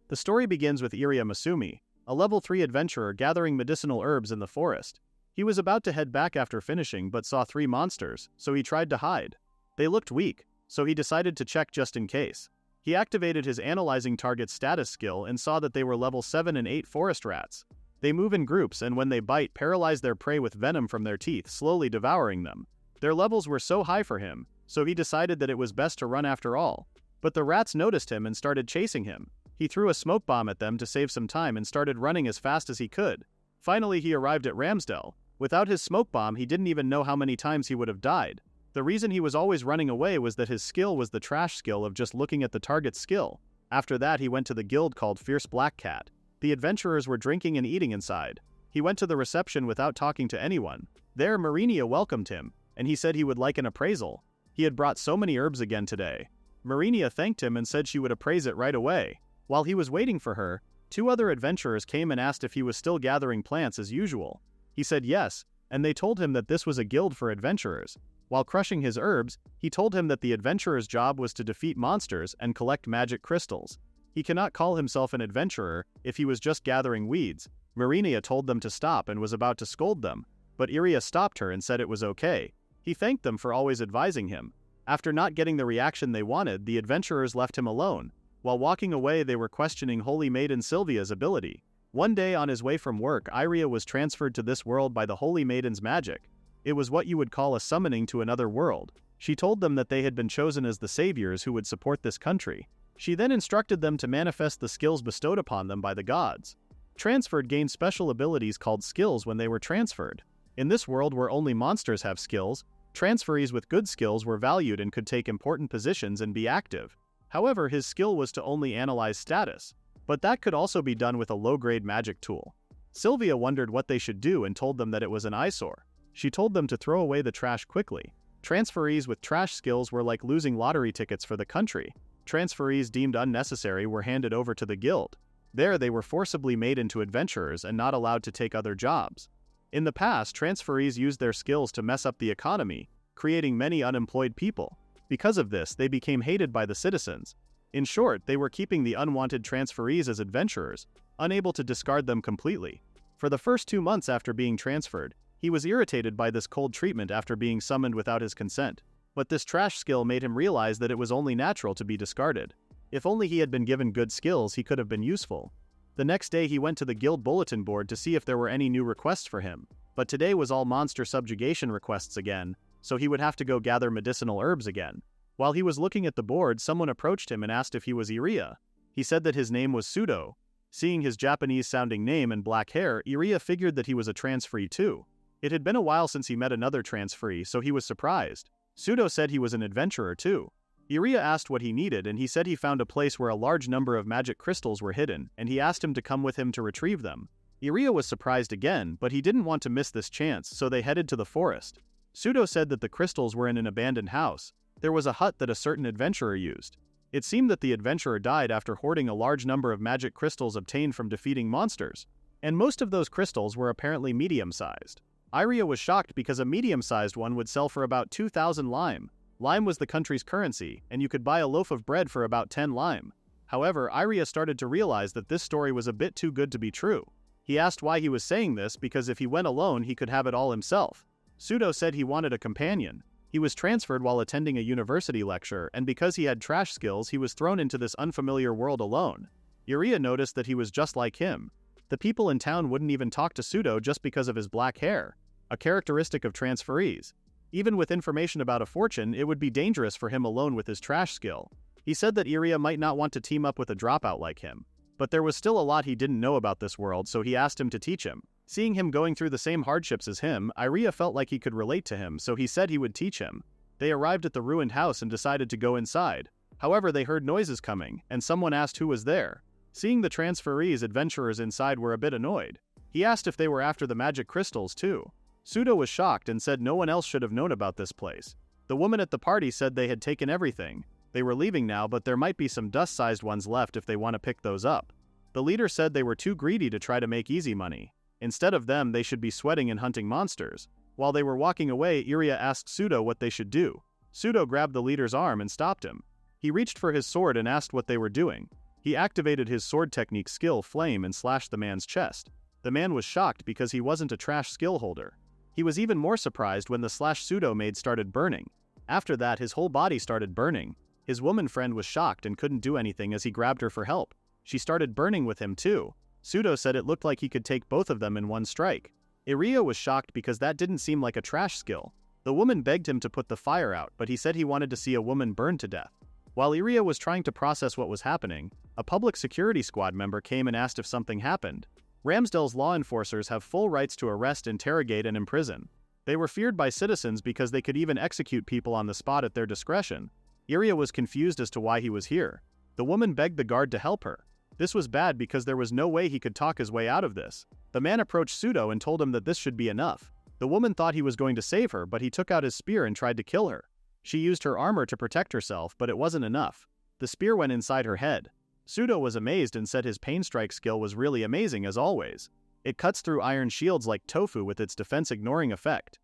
The story begins with Iriya Masumi, a level 3 adventurer gathering medicinal herbs in the forest. He was about to head back after finishing but saw 3 monsters, so he tried to hide. They looked weak, so he decided to check just in case. He activated his analyzing target's status skill and saw that they were level 7 and 8 forest rats. They move in groups and when they bite, paralyze their prey with venom from their teeth, slowly devouring them. Their levels were so high for him, so he decided that it was best to run after all. But the rats noticed him and started chasing him. He threw a smoke bomb at them to save some time and started running as fast as he could. Finally, he arrived at Ramsdell. Without his smoke bomb, he didn't even know how many times he would have died. The reason he was always running away was that his skill was the trash skill of just looking at the target's skill. After that, he went to the guild called Fierce Black Cat. The adventurers were drinking and eating inside. He went to the reception without talking to anyone. There, Mirinia welcomed him, and he said he would like an appraisal. He had brought so many herbs again today. Mirinia thanked him and said she would appraise it right away. While he was waiting for her, 2 other adventurers came and asked if he was still gathering plants as usual. He said yes, and they told him that this was a guild for adventurers. While crushing his herbs, he told him that the adventurer's job was to defeat monsters and collect magic crystals. He cannot call himself an adventurer if he was just gathering weeds. Mirinia told them to stop and was about to scold them, but Iriya stopped her and said it was okay. He thanked them for always advising him. After not getting the reaction they wanted, the adventurers left him alone. While walking away, they were questioning Holy Maiden Sylvia's ability. One day on his way from work, Iriya was transferred to this world by the Holy Maiden's magic. It was what you would call a summoning to another world. She told them that they had been chosen as the saviors who would support this country. She then instructed them to manifest the skills bestowed upon them by the gods. Transferred gained special abilities called skills when they were transferred. In this world where only monsters have skills, transferees with good skills were valued and could take important positions and be active. However, his skill was to only analyze status. But that could also be done with a low-grade magic tool. Sylvia wondered what they should do and told them that it was an eyesore. She told them to throw away the trash quickly. Transferees with trash skills were like losing lottery tickets for the country. Transferees deemed unnecessary were handed over to the guild. There they were forcibly made into adventurers and not allowed to take other jobs. In the past, transferees used their skills to mess up the economy, creating many unemployed people. Because of this, they became hated by the citizens. In short, they were keeping the unwanted transferees as adventurers, unable to discard them completely. For the first 2 months after being transferred, he was irritated by this cold treatment after being summoned without his consent. But this trash skill made him realize that it was only natural to be discarded. If only he had been given good skills, he could have been useful. The next day he went to the guild bulletin board to see if there were any new requests for him. But today was all monster subjugation requests again, so he would have to go gather medicinal herbs again. While he was looking at the board, someone approached him and asked if he was Iriya. He said that his name was Sudo. Seeing his Japanese-sounding name and black hair, Iriya figured that he was a transferee too. It had been a while since he met another transferee, so he was surprised. Sudo said he was an adventurer too. Iriya asked what he needed and he said he found a place where a large number of magic crystals were hidden, and he asked him to come with him to retrieve them. Iriya was surprised again, but he didn't want to miss this chance, so they headed to the forest. Sudo said that the crystals were in an abandoned house. There was a hut that a certain adventurer used. It seemed that the adventurer died after hoarding a large number of magic crystals obtained from defeating monsters. And most of those crystals were apparently medium-sized. Iriya was shocked because a medium-sized one would sell for about 2,000 lime. Lime was the country's currency, and you could buy a loaf of bread for about 10 lime. However, Iriya started to realize that this story was a bit too good to be true. He asked why he was saying this because if he went alone he could have it all himself. Sudo said he wanted a companion. He was transferred while attending a university lecture, and because he had trash skills he was thrown into this unfamiliar world alone. Iriya noticed that he was just like him. The people in town wouldn't even talk to Sudo just because of his black hair, a characteristic of transferees. Even with information about a fortune, it would be dangerous for him alone with his trash skill. He said that Iriya might not want to team up with a dropout like him. But there was still a lot he didn't know about this world, so he asked him to teach him. Seeing him going through the same hardships as him, Iriya felt like he could relate to him, so he said he would teach him. They arrived at the ruined house and decided to go inside. However, they heard noises coming, and someone asked who was there. Seeing the transferees adventurers inside were a bit annoyed. He asked if they were after the magic crystals too. Sudo was shocked and said no one else should have known about this place. The woman at the party said they had taken everything. They were leaving now, but there might be some dust-sized ones left if they want to pick those up. The leader said they were too greedy to try to make easy money. Instead of them, they should be sweating and hunting monsters. While they were walking away, Iriya asked Sudo what they should do. Sudo grabbed the leader's arm and stopped him. He reached for his sword and asked what they were doing. He activated his sword technique skill Flame and slashed the man's chest. The man was shocked because he wasn't a trash skill holder. He was even more surprised when the Sudo maid started burning. After that, his whole body started burning. His woman friend was shocked and couldn't do anything as he grabbed her for help. She started burning with him too. Sudo said it looked like he could take both of them in one strike. Iriya was shocked because that didn't seem like a trash skill. The woman begged him to put the fire out, but he said he wanted to see a woman burned to death. While Iriya was trying to process what was happening, a public security squad member came and asked if something happened. Ramsdale's law enforcers have full rights to arrest, interrogate, and imprison. They were feared by citizens because they could even execute people on the spot at their discretion. Iriya was confused as to why he was here. The woman begged the guard to help her. This was bad because there was no way he could talk his way out of this. The man approached Sudo and told him that this should be enough. The woman thought he was going to save her, but he took out his spear and tried to kill her. She used her armor to protect herself, but it wasn't enough. The spear went inside her head. Sudo was amazed and said his pain strike skill was really amazing as always. It cuts through iron shields like tofu with its defense-ignoring effect.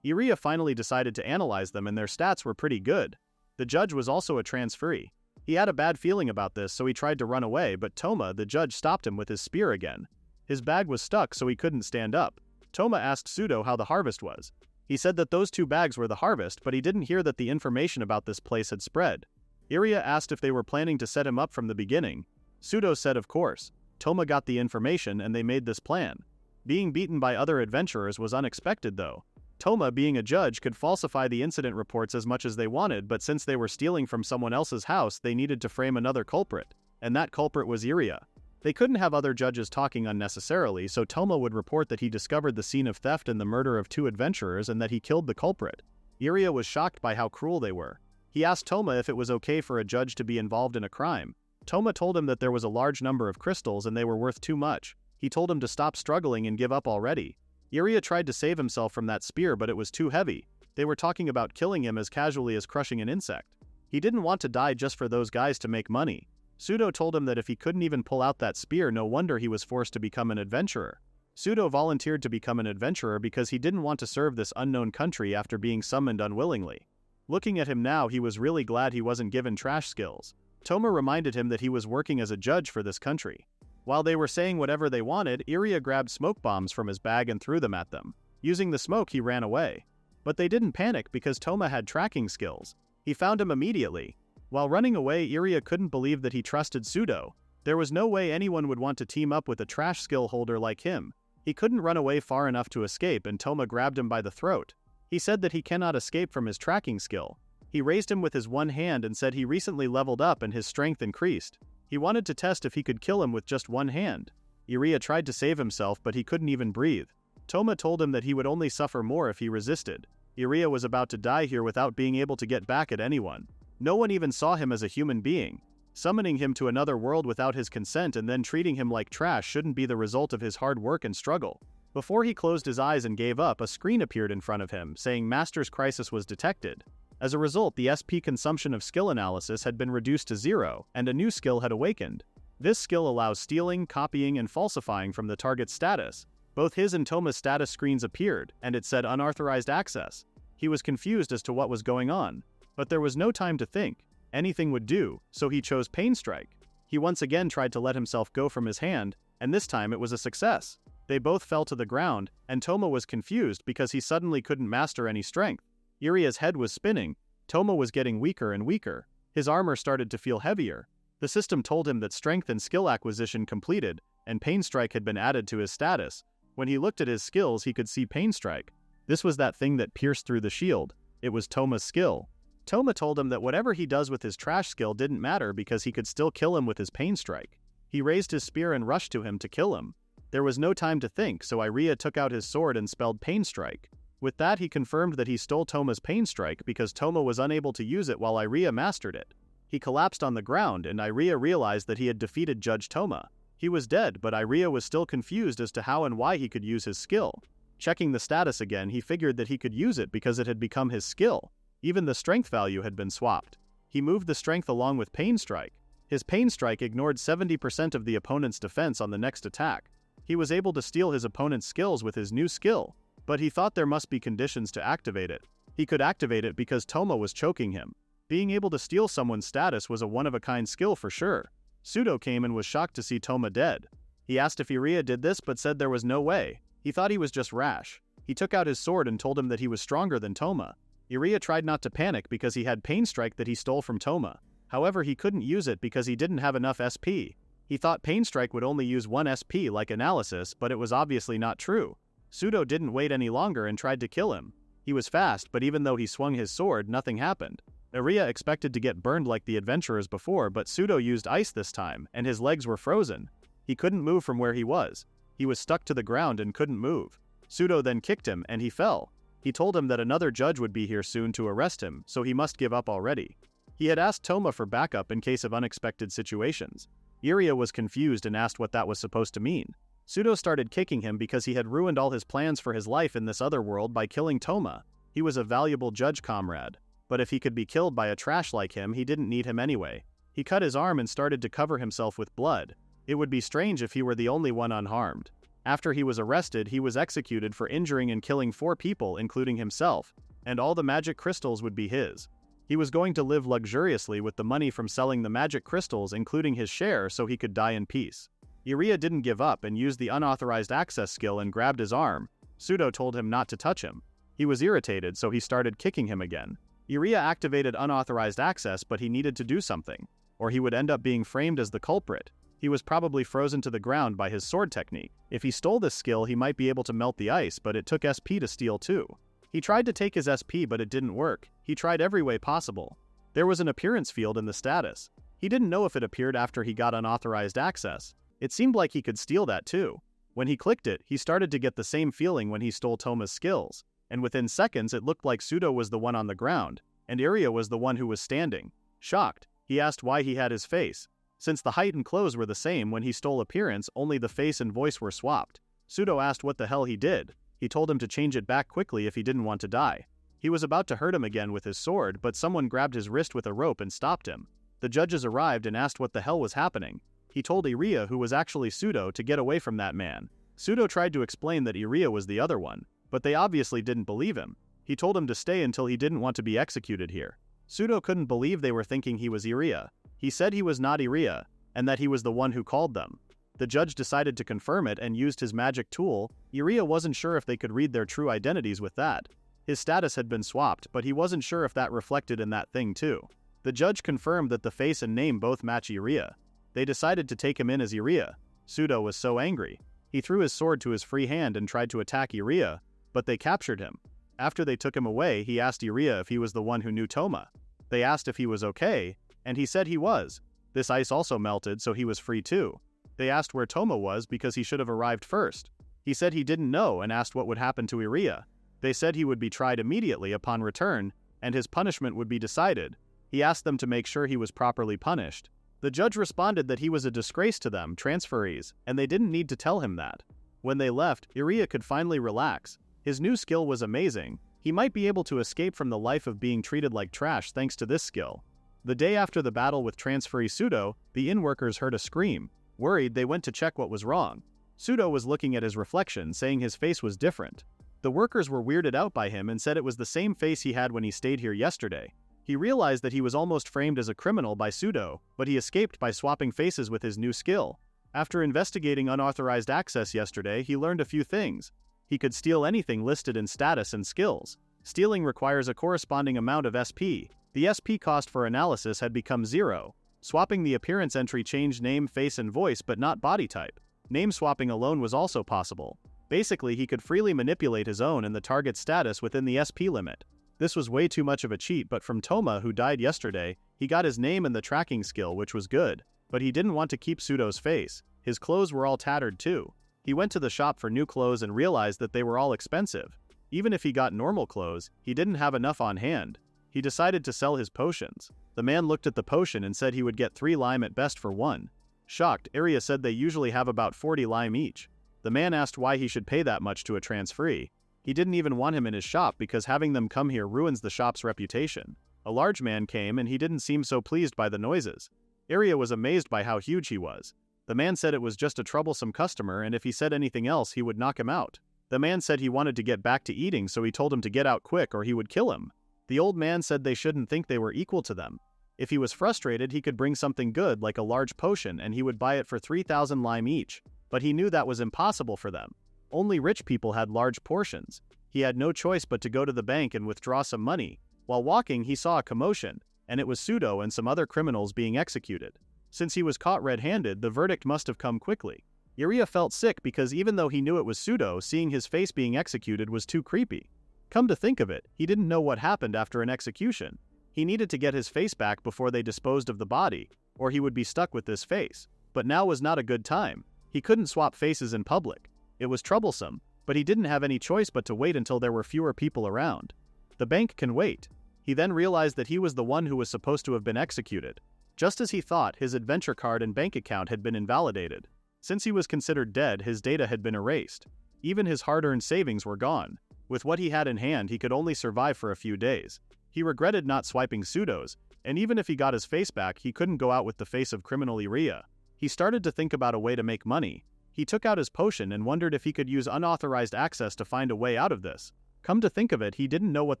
Iriya finally decided to analyze them and their stats were pretty good. The judge was also a transferee. He had a bad feeling about this, so he tried to run away, but Toma, the judge, stopped him with his spear again. His bag was stuck, so he couldn't stand up. Toma asked Sudo how the harvest was. He said that those 2 bags were the harvest, but he didn't hear that the information about this place had spread. Iriya asked if they were planning to set him up from the beginning. Sudo said of course. Toma got the information and they made this plan. Being beaten by other adventurers was unexpected though. Toma, being a judge, could falsify the incident reports as much as they wanted, but since they were stealing from someone else's house, they needed to frame another culprit. And that culprit was Iriya. They couldn't have other judges talking unnecessarily, so Toma would report that he discovered the scene of theft and the murder of 2 adventurers and that he killed the culprit. Iriya was shocked by how cruel they were. He asked Toma if it was okay for a judge to be involved in a crime. Toma told him that there was a large number of crystals and they were worth too much. He told him to stop struggling and give up already. Iriya tried to save himself from that spear, but it was too heavy. They were talking about killing him as casually as crushing an insect. He didn't want to die just for those guys to make money. Sudo told him that if he couldn't even pull out that spear, no wonder he was forced to become an adventurer. Sudo volunteered to become an adventurer because he didn't want to serve this unknown country after being summoned unwillingly. Looking at him now, he was really glad he wasn't given trash skills. Toma reminded him that he was working as a judge for this country. While they were saying whatever they wanted, Iriya grabbed smoke bombs from his bag and threw them at them. Using the smoke, he ran away. But they didn't panic because Toma had tracking skills. He found him immediately. While running away, Iriya couldn't believe that he trusted Sudo. There was no way anyone would want to team up with a trash skill holder like him. He couldn't run away far enough to escape, and Toma grabbed him by the throat. He said that he cannot escape from his tracking skill. He raised him with his one hand and said he recently leveled up and his strength increased. He wanted to test if he could kill him with just one hand. Iriya tried to save himself, but he couldn't even breathe. Toma told him that he would only suffer more if he resisted. Iriya was about to die here without being able to get back at anyone. No one even saw him as a human being. Summoning him to another world without his consent and then treating him like trash shouldn't be the result of his hard work and struggle. Before he closed his eyes and gave up, a screen appeared in front of him, saying Master's Crisis was detected. As a result, the SP consumption of skill analysis had been reduced to 0, and a new skill had awakened. This skill allows stealing, copying, and falsifying from the target's status. Both his and Toma's status screens appeared, and it said Unauthorized Access. He was confused as to what was going on. But there was no time to think. Anything would do, so he chose Pain Strike. He once again tried to let himself go from his hand, and this time it was a success. They both fell to the ground, and Toma was confused because he suddenly couldn't master any strength. Iriya's head was spinning. Toma was getting weaker and weaker. His armor started to feel heavier. The system told him that strength and skill acquisition completed, and Pain Strike had been added to his status. When he looked at his skills, he could see Pain Strike. This was that thing that pierced through the shield. It was Toma's skill. Toma told him that whatever he does with his trash skill didn't matter because he could still kill him with his Pain Strike. He raised his spear and rushed to him to kill him. There was no time to think, so Iriya took out his sword and spelled Pain Strike. With that, he confirmed that he stole Toma's Pain Strike because Toma was unable to use it while Iriya mastered it. He collapsed on the ground, and Iriya realized that he had defeated Judge Toma. He was dead, but Iriya was still confused as to how and why he could use his skill. Checking the status again, he figured that he could use it because it had become his skill. Even the strength value had been swapped. He moved the strength along with Pain Strike. His Pain Strike ignored 70% of the opponent's defense on the next attack. He was able to steal his opponent's skills with his new skill, but he thought there must be conditions to activate it. He could activate it because Toma was choking him. Being able to steal someone's status was a one-of-a-kind skill for sure. Sudo came and was shocked to see Toma dead. He asked if Iriya did this but said there was no way. He thought he was just rash. He took out his sword and told him that he was stronger than Toma. Iriya tried not to panic because he had Pain Strike that he stole from Toma. However, he couldn't use it because he didn't have enough SP. He thought Pain Strike would only use 1 SP like analysis, but it was obviously not true. Sudo didn't wait any longer and tried to kill him. He was fast, but even though he swung his sword, nothing happened. Iriya expected to get burned like the adventurers before, but Sudo used ice this time, and his legs were frozen. He couldn't move from where he was. He was stuck to the ground and couldn't move. Sudo then kicked him, and he fell. He told him that another judge would be here soon to arrest him, so he must give up already. He had asked Toma for backup in case of unexpected situations. Iriya was confused and asked what that was supposed to mean. Sudo started kicking him because he had ruined all his plans for his life in this other world by killing Toma. He was a valuable judge comrade. But if he could be killed by a trash like him, he didn't need him anyway. He cut his arm and started to cover himself with blood. It would be strange if he were the only one unharmed. After he was arrested, he was executed for injuring and killing 4 people, including himself, and all the magic crystals would be his. He was going to live luxuriously with the money from selling the magic crystals, including his share, so he could die in peace. Iriya didn't give up and used the unauthorized access skill and grabbed his arm. Sudo told him not to touch him. He was irritated, so he started kicking him again. Iriya activated unauthorized access, but he needed to do something, or he would end up being framed as the culprit. He was probably frozen to the ground by his sword technique. If he stole this skill, he might be able to melt the ice, but it took SP to steal too. He tried to take his SP, but it didn't work. He tried every way possible. There was an appearance field in the status. He didn't know if it appeared after he got unauthorized access. It seemed like he could steal that too. When he clicked it, he started to get the same feeling when he stole Toma's skills, and within seconds it looked like Sudo was the one on the ground, and Iriya was the one who was standing. Shocked, he asked why he had his face. Since the height and clothes were the same when he stole appearance, only the face and voice were swapped. Sudo asked what the hell he did. He told him to change it back quickly if he didn't want to die. He was about to hurt him again with his sword, but someone grabbed his wrist with a rope and stopped him. The judges arrived and asked what the hell was happening. He told Iriya, who was actually Sudo, to get away from that man. Sudo tried to explain that Iriya was the other one, but they obviously didn't believe him. He told him to stay until he didn't want to be executed here. Sudo couldn't believe they were thinking he was Iriya. He said he was not Iriya, and that he was the one who called them. The judge decided to confirm it and used his magic tool. Iriya wasn't sure if they could read their true identities with that. His status had been swapped, but he wasn't sure if that reflected in that thing too. The judge confirmed that the face and name both match Iriya. They decided to take him in as Iriya. Sudo was so angry. He threw his sword to his free hand and tried to attack Iriya, but they captured him. After they took him away, he asked Iriya if he was the one who knew Toma. They asked if he was okay, and he said he was. This ice also melted, so he was free too. They asked where Toma was because he should have arrived first. He said he didn't know and asked what would happen to Iriya. They said he would be tried immediately upon return, and his punishment would be decided. He asked them to make sure he was properly punished. The judge responded that he was a disgrace to them, transferees, and they didn't need to tell him that. When they left, Iriya could finally relax. His new skill was amazing. He might be able to escape from the life of being treated like trash thanks to this skill. The day after the battle with transferee Sudo, the inn workers heard a scream. Worried, they went to check what was wrong. Sudo was looking at his reflection, saying his face was different. The workers were weirded out by him and said it was the same face he had when he stayed here yesterday. He realized that he was almost framed as a criminal by Sudo, but he escaped by swapping faces with his new skill. After investigating unauthorized access yesterday, he learned a few things. He could steal anything listed in status and skills. Stealing requires a corresponding amount of SP. The SP cost for analysis had become 0. Swapping the appearance entry changed name, face, and voice, but not body type. Name swapping alone was also possible. Basically, he could freely manipulate his own and the target's status within the SP limit. This was way too much of a cheat, but from Toma, who died yesterday, he got his name and the tracking skill, which was good. But he didn't want to keep Sudo's face. His clothes were all tattered too. He went to the shop for new clothes and realized that they were all expensive. Even if he got normal clothes, he didn't have enough on hand. He decided to sell his potions. The man looked at the potion and said he would get 3 lime at best for 1. Shocked, Iriya said they usually have about 40 lime each. The man asked why he should pay that much to a transferee. He didn't even want him in his shop because having them come here ruins the shop's reputation. A large man came and he didn't seem so pleased by the noises. Iriya was amazed by how huge he was. The man said it was just a troublesome customer and if he said anything else he would knock him out. The man said he wanted to get back to eating, so he told him to get out quick or he would kill him. The old man said they shouldn't think they were equal to them. If he was frustrated, he could bring something good like a large potion and he would buy it for 3,000 lime each, but he knew that was impossible for them. Only rich people had large portions. He had no choice but to go to the bank and withdraw some money. While walking, he saw a commotion, and it was Sudo and some other criminals being executed. Since he was caught red-handed, the verdict must have come quickly. Iriya felt sick because even though he knew it was Sudo, seeing his face being executed was too creepy. Come to think of it, he didn't know what happened after an execution. He needed to get his face back before they disposed of the body, or he would be stuck with this face. But now was not a good time. He couldn't swap faces in public. It was troublesome, but he didn't have any choice but to wait until there were fewer people around. The bank can wait. He then realized that he was the one who was supposed to have been executed. Just as he thought, his adventure card and bank account had been invalidated. Since he was considered dead, his data had been erased. Even his hard-earned savings were gone. With what he had in hand, he could only survive for a few days. He regretted not swiping Sudo's, and even if he got his face back, he couldn't go out with the face of criminal Iriya. He started to think about a way to make money. He took out his potion and wondered if he could use unauthorized access to find a way out of this. Come to think of it, he didn't know what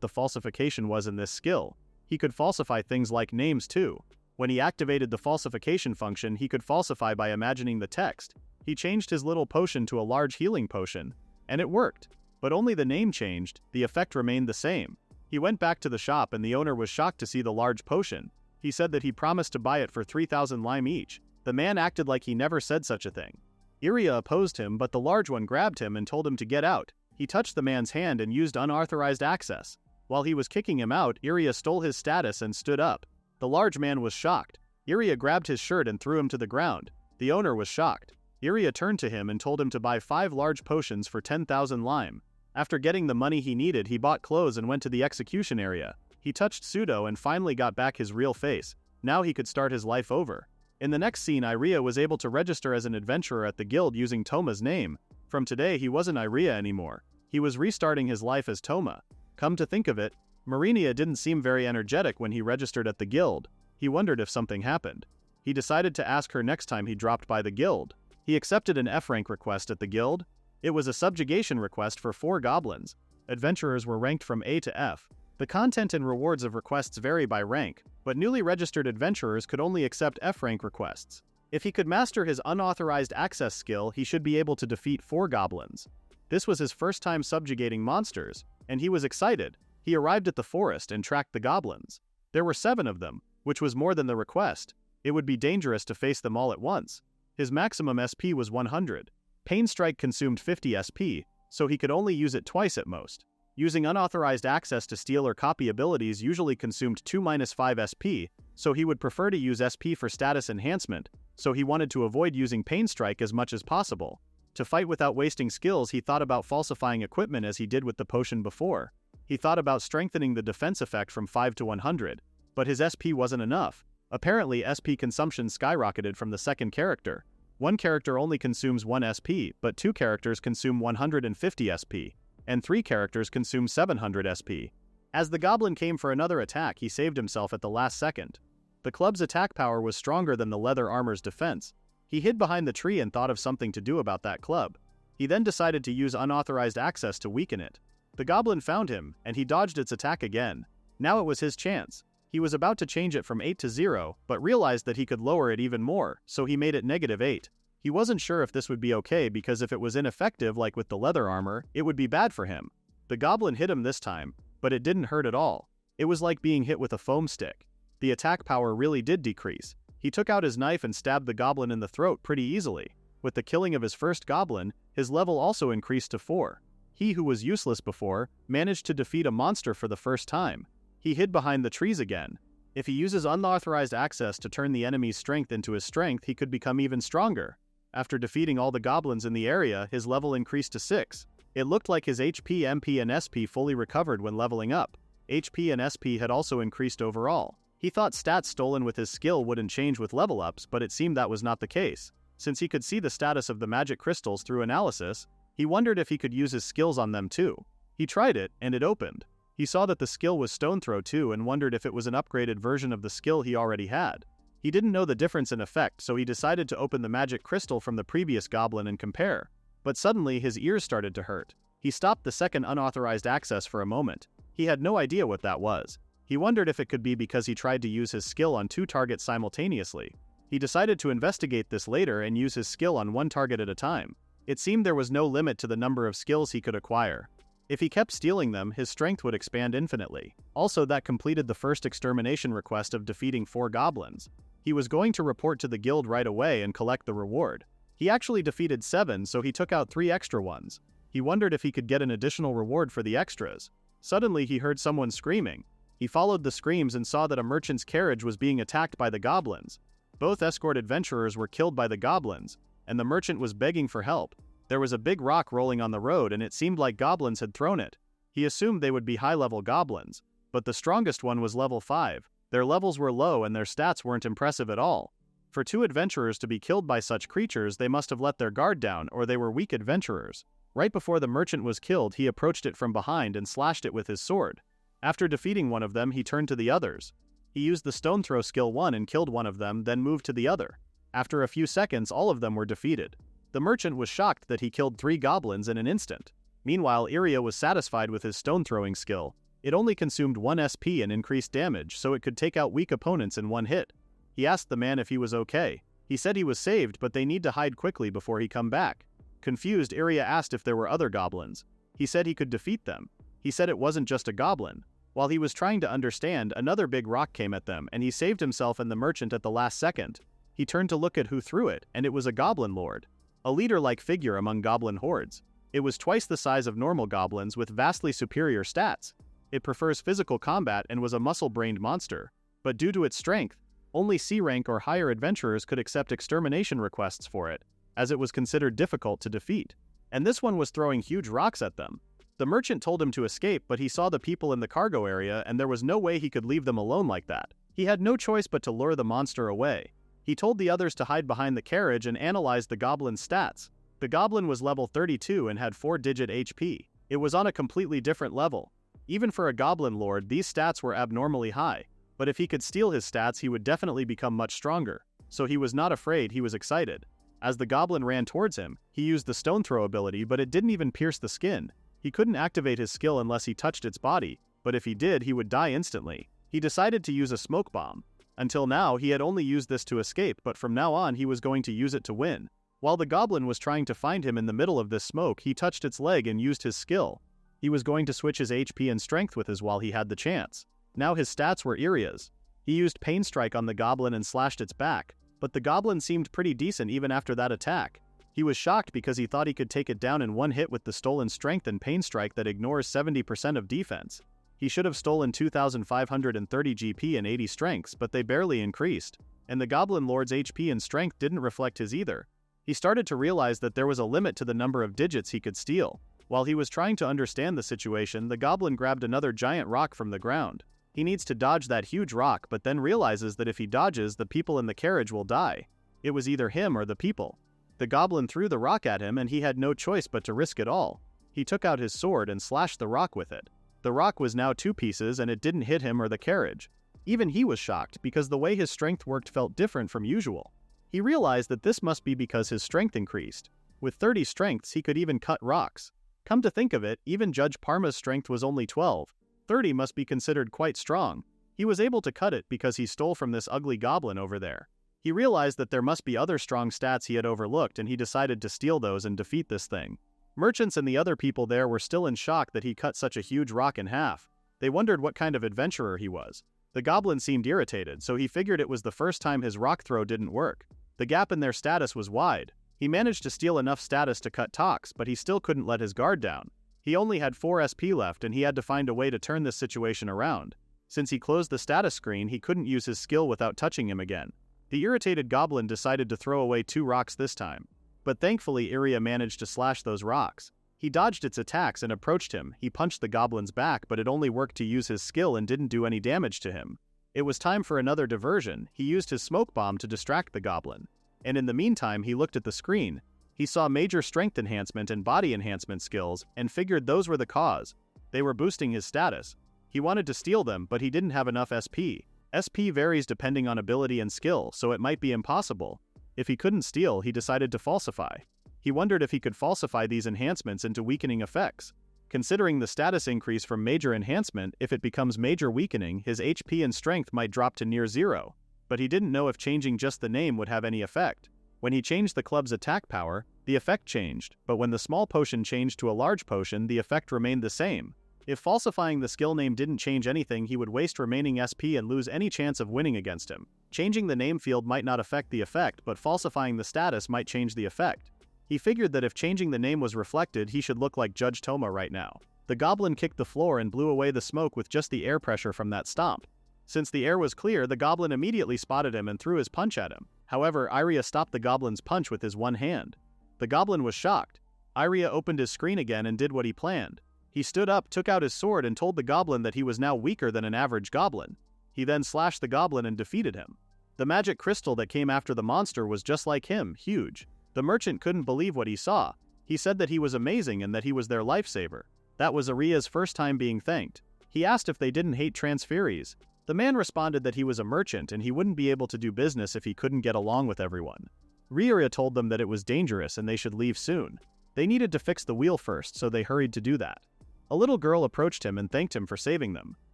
the falsification was in this skill. He could falsify things like names too. When he activated the falsification function, he could falsify by imagining the text. He changed his little potion to a large healing potion, and it worked. But only the name changed, the effect remained the same. He went back to the shop and the owner was shocked to see the large potion. He said that he promised to buy it for 3,000 lime each. The man acted like he never said such a thing. Iriya opposed him, but the large one grabbed him and told him to get out. He touched the man's hand and used unauthorized access. While he was kicking him out, Iriya stole his status and stood up. The large man was shocked. Iriya grabbed his shirt and threw him to the ground. The owner was shocked. Iriya turned to him and told him to buy 5 large potions for 10,000 lime. After getting the money he needed, he bought clothes and went to the execution area. He touched Sudo and finally got back his real face. Now he could start his life over. In the next scene, Iriya was able to register as an adventurer at the guild using Toma's name. From today, he wasn't Iriya anymore. He was restarting his life as Toma. Come to think of it, Mirinia didn't seem very energetic when he registered at the guild. He wondered if something happened. He decided to ask her next time he dropped by the guild. He accepted an F-rank request at the guild. It was a subjugation request for 4 goblins. Adventurers were ranked from A to F. The content and rewards of requests vary by rank, but newly registered adventurers could only accept F-rank requests. If he could master his unauthorized access skill, he should be able to defeat 4 goblins. This was his first time subjugating monsters, and he was excited. He arrived at the forest and tracked the goblins. There were 7 of them, which was more than the request. It would be dangerous to face them all at once. His maximum SP was 100. Pain Strike consumed 50 SP, so he could only use it twice at most. Using unauthorized access to steal or copy abilities usually consumed 2-5 SP, so he would prefer to use SP for status enhancement, so he wanted to avoid using Pain Strike as much as possible. To fight without wasting skills, he thought about falsifying equipment as he did with the potion before. He thought about strengthening the defense effect from 5 to 100, but his SP wasn't enough. Apparently, SP consumption skyrocketed from the second character. One character only consumes 1 SP, but 2 characters consume 150 SP, and 3 characters consume 700 SP. As the goblin came for another attack, he saved himself at the last second. The club's attack power was stronger than the leather armor's defense. He hid behind the tree and thought of something to do about that club. He then decided to use unauthorized access to weaken it. The goblin found him, and he dodged its attack again. Now it was his chance. He was about to change it from 8 to 0, but realized that he could lower it even more, so he made it -8. He wasn't sure if this would be okay because if it was ineffective like with the leather armor, it would be bad for him. The goblin hit him this time, but it didn't hurt at all. It was like being hit with a foam stick. The attack power really did decrease. He took out his knife and stabbed the goblin in the throat pretty easily. With the killing of his first goblin, his level also increased to 4. He who was useless before, managed to defeat a monster for the first time. He hid behind the trees again. If he uses unauthorized access to turn the enemy's strength into his strength, he could become even stronger. After defeating all the goblins in the area, his level increased to 6. It looked like his HP, MP, and SP fully recovered when leveling up. HP and SP had also increased overall. He thought stats stolen with his skill wouldn't change with level ups, but it seemed that was not the case. Since he could see the status of the magic crystals through analysis, he wondered if he could use his skills on them too. He tried it, and it opened. He saw that the skill was Stone Throw too and wondered if it was an upgraded version of the skill he already had. He didn't know the difference in effect, so he decided to open the magic crystal from the previous goblin and compare. But suddenly his ears started to hurt. He stopped the second unauthorized access for a moment. He had no idea what that was. He wondered if it could be because he tried to use his skill on 2 targets simultaneously. He decided to investigate this later and use his skill on 1 target at a time. It seemed there was no limit to the number of skills he could acquire. If he kept stealing them, his strength would expand infinitely. Also, that completed the first extermination request of defeating 4 goblins. He was going to report to the guild right away and collect the reward. He actually defeated 7, so he took out 3 extra ones. He wondered if he could get an additional reward for the extras. Suddenly he heard someone screaming. He followed the screams and saw that a merchant's carriage was being attacked by the goblins. Both escort adventurers were killed by the goblins, and the merchant was begging for help. There was a big rock rolling on the road and it seemed like goblins had thrown it. He assumed they would be high-level goblins, but the strongest one was level 5. Their levels were low and their stats weren't impressive at all. For 2 adventurers to be killed by such creatures, they must have let their guard down or they were weak adventurers. Right before the merchant was killed, he approached it from behind and slashed it with his sword. After defeating one of them, he turned to the others. He used the stone throw skill 1 and killed one of them, then moved to the other. After a few seconds, all of them were defeated. The merchant was shocked that he killed 3 goblins in an instant. Meanwhile, Iriya was satisfied with his stone throwing skill. It only consumed 1 SP and increased damage, so it could take out weak opponents in 1 hit. He asked the man if he was okay. He said he was saved, but they need to hide quickly before he come back. Confused, Iriya asked if there were other goblins. He said he could defeat them. He said it wasn't just a goblin. While he was trying to understand, another big rock came at them, and he saved himself and the merchant at the last second. He turned to look at who threw it, and it was a goblin lord. A leader-like figure among goblin hordes. It was twice the size of normal goblins with vastly superior stats. It prefers physical combat and was a muscle-brained monster. But due to its strength, only C-rank or higher adventurers could accept extermination requests for it, as it was considered difficult to defeat. And this one was throwing huge rocks at them. The merchant told him to escape, but he saw the people in the cargo area and there was no way he could leave them alone like that. He had no choice but to lure the monster away. He told the others to hide behind the carriage and analyzed the goblin's stats. The goblin was level 32 and had 4-digit HP. It was on a completely different level. Even for a goblin lord, these stats were abnormally high. But if he could steal his stats, he would definitely become much stronger. So he was not afraid, he was excited. As the goblin ran towards him, he used the stone throw ability, but it didn't even pierce the skin. He couldn't activate his skill unless he touched its body, but if he did, he would die instantly. He decided to use a smoke bomb. Until now, he had only used this to escape, but from now on he was going to use it to win. While the goblin was trying to find him in the middle of this smoke, he touched its leg and used his skill. He was going to switch his HP and strength with his while he had the chance. Now his stats were Iriya's. He used Pain Strike on the goblin and slashed its back, but the goblin seemed pretty decent even after that attack. He was shocked because he thought he could take it down in 1 hit with the stolen strength and Pain Strike that ignores 70% of defense. He should have stolen 2,530 GP and 80 strengths, but they barely increased, and the goblin lord's HP and strength didn't reflect his either. He started to realize that there was a limit to the number of digits he could steal. While he was trying to understand the situation, the goblin grabbed another giant rock from the ground. He needs to dodge that huge rock, but then realizes that if he dodges, the people in the carriage will die. It was either him or the people. The goblin threw the rock at him and he had no choice but to risk it all. He took out his sword and slashed the rock with it. The rock was now 2 pieces and it didn't hit him or the carriage. Even he was shocked because the way his strength worked felt different from usual. He realized that this must be because his strength increased. With 30 strengths, he could even cut rocks. Come to think of it, even Judge Parma's strength was only 12. 30 must be considered quite strong. He was able to cut it because he stole from this ugly goblin over there. He realized that there must be other strong stats he had overlooked and he decided to steal those and defeat this thing. Merchants and the other people there were still in shock that he cut such a huge rock in half. They wondered what kind of adventurer he was. The goblin seemed irritated, so he figured it was the first time his rock throw didn't work. The gap in their status was wide. He managed to steal enough status to cut talks, but he still couldn't let his guard down. He only had 4 SP left and he had to find a way to turn this situation around. Since he closed the status screen, he couldn't use his skill without touching him again. The irritated goblin decided to throw away 2 rocks this time. But thankfully Iriya managed to slash those rocks. He dodged its attacks and approached him. He punched the goblin's back, but it only worked to use his skill and didn't do any damage to him. It was time for another diversion. He used his smoke bomb to distract the goblin. And in the meantime, he looked at the screen. He saw major strength enhancement and body enhancement skills and figured those were the cause. They were boosting his status. He wanted to steal them, but he didn't have enough SP. SP varies depending on ability and skill, so it might be impossible. If he couldn't steal, he decided to falsify. He wondered if he could falsify these enhancements into weakening effects. Considering the status increase from major enhancement, if it becomes major weakening, his HP and strength might drop to near zero. But he didn't know if changing just the name would have any effect. When he changed the club's attack power, the effect changed, but when the small potion changed to a large potion, the effect remained the same. If falsifying the skill name didn't change anything, he would waste remaining SP and lose any chance of winning against him. Changing the name field might not affect the effect, but falsifying the status might change the effect. He figured that if changing the name was reflected, he should look like Judge Toma right now. The goblin kicked the floor and blew away the smoke with just the air pressure from that stomp. Since the air was clear, the goblin immediately spotted him and threw his punch at him. However, Iriya stopped the goblin's punch with his one hand. The goblin was shocked. Iriya opened his screen again and did what he planned. He stood up, took out his sword, and told the goblin that he was now weaker than an average goblin. He then slashed the goblin and defeated him. The magic crystal that came after the monster was just like him, huge. The merchant couldn't believe what he saw. He said that he was amazing and that he was their lifesaver. That was Iriya's first time being thanked. He asked if they didn't hate transferees. The man responded that he was a merchant and he wouldn't be able to do business if he couldn't get along with everyone. Iriya told them that it was dangerous and they should leave soon. They needed to fix the wheel first, so they hurried to do that. A little girl approached him and thanked him for saving them.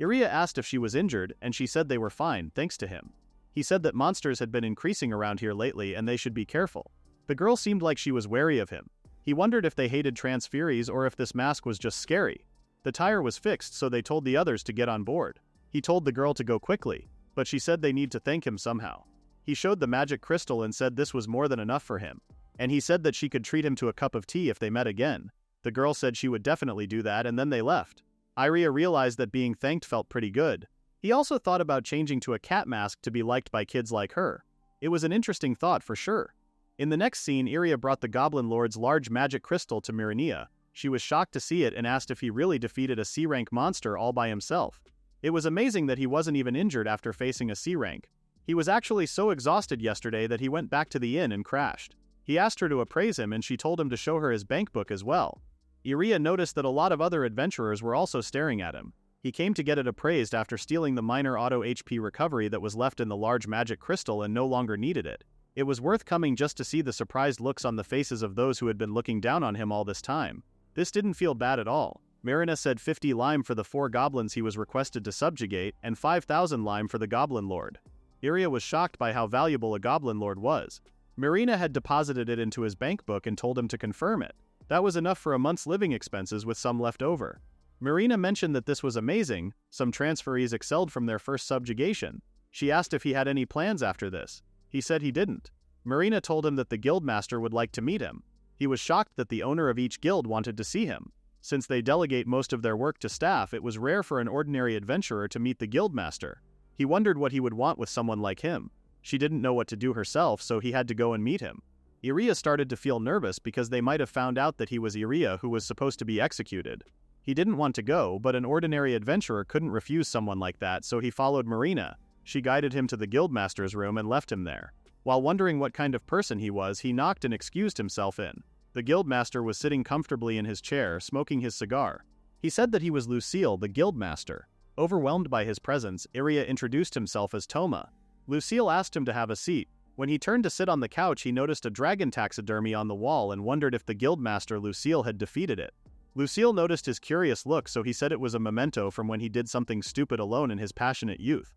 Iriya asked if she was injured, and she said they were fine, thanks to him. He said that monsters had been increasing around here lately and they should be careful. The girl seemed like she was wary of him. He wondered if they hated transferees or if this mask was just scary. The tire was fixed, so they told the others to get on board. He told the girl to go quickly, but she said they need to thank him somehow. He showed the magic crystal and said this was more than enough for him. And he said that she could treat him to a cup of tea if they met again. The girl said she would definitely do that, and then they left. Iriya realized that being thanked felt pretty good. He also thought about changing to a cat mask to be liked by kids like her. It was an interesting thought for sure. In the next scene, Iriya brought the Goblin Lord's large magic crystal to Mirinia. She was shocked to see it and asked if he really defeated a C-rank monster all by himself. It was amazing that he wasn't even injured after facing a C-rank. He was actually so exhausted yesterday that he went back to the inn and crashed. He asked her to appraise him and she told him to show her his bank book as well. Iriya noticed that a lot of other adventurers were also staring at him. He came to get it appraised after stealing the minor auto HP recovery that was left in the large magic crystal and no longer needed it. It was worth coming just to see the surprised looks on the faces of those who had been looking down on him all this time. This didn't feel bad at all. Mirinia said 50 lime for the 4 goblins he was requested to subjugate and 5,000 lime for the Goblin Lord. Iriya was shocked by how valuable a Goblin Lord was. Mirinia had deposited it into his bank book and told him to confirm it. That was enough for a month's living expenses with some left over. Mirinia mentioned that this was amazing. Some transferees excelled from their first subjugation. She asked if he had any plans after this. He said he didn't. Mirinia told him that the guildmaster would like to meet him. He was shocked that the owner of each guild wanted to see him. Since they delegate most of their work to staff, it was rare for an ordinary adventurer to meet the guildmaster. He wondered what he would want with someone like him. She didn't know what to do herself, so he had to go and meet him. Iriya started to feel nervous because they might have found out that he was Iriya who was supposed to be executed. He didn't want to go, but an ordinary adventurer couldn't refuse someone like that, so he followed Mirinia. She guided him to the guildmaster's room and left him there. While wondering what kind of person he was, he knocked and excused himself in. The guildmaster was sitting comfortably in his chair, smoking his cigar. He said that he was Lucille, the guildmaster. Overwhelmed by his presence, Iriya introduced himself as Toma. Lucille asked him to have a seat. When he turned to sit on the couch, he noticed a dragon taxidermy on the wall and wondered if the guildmaster Lucille had defeated it. Lucille noticed his curious look, so he said it was a memento from when he did something stupid alone in his passionate youth.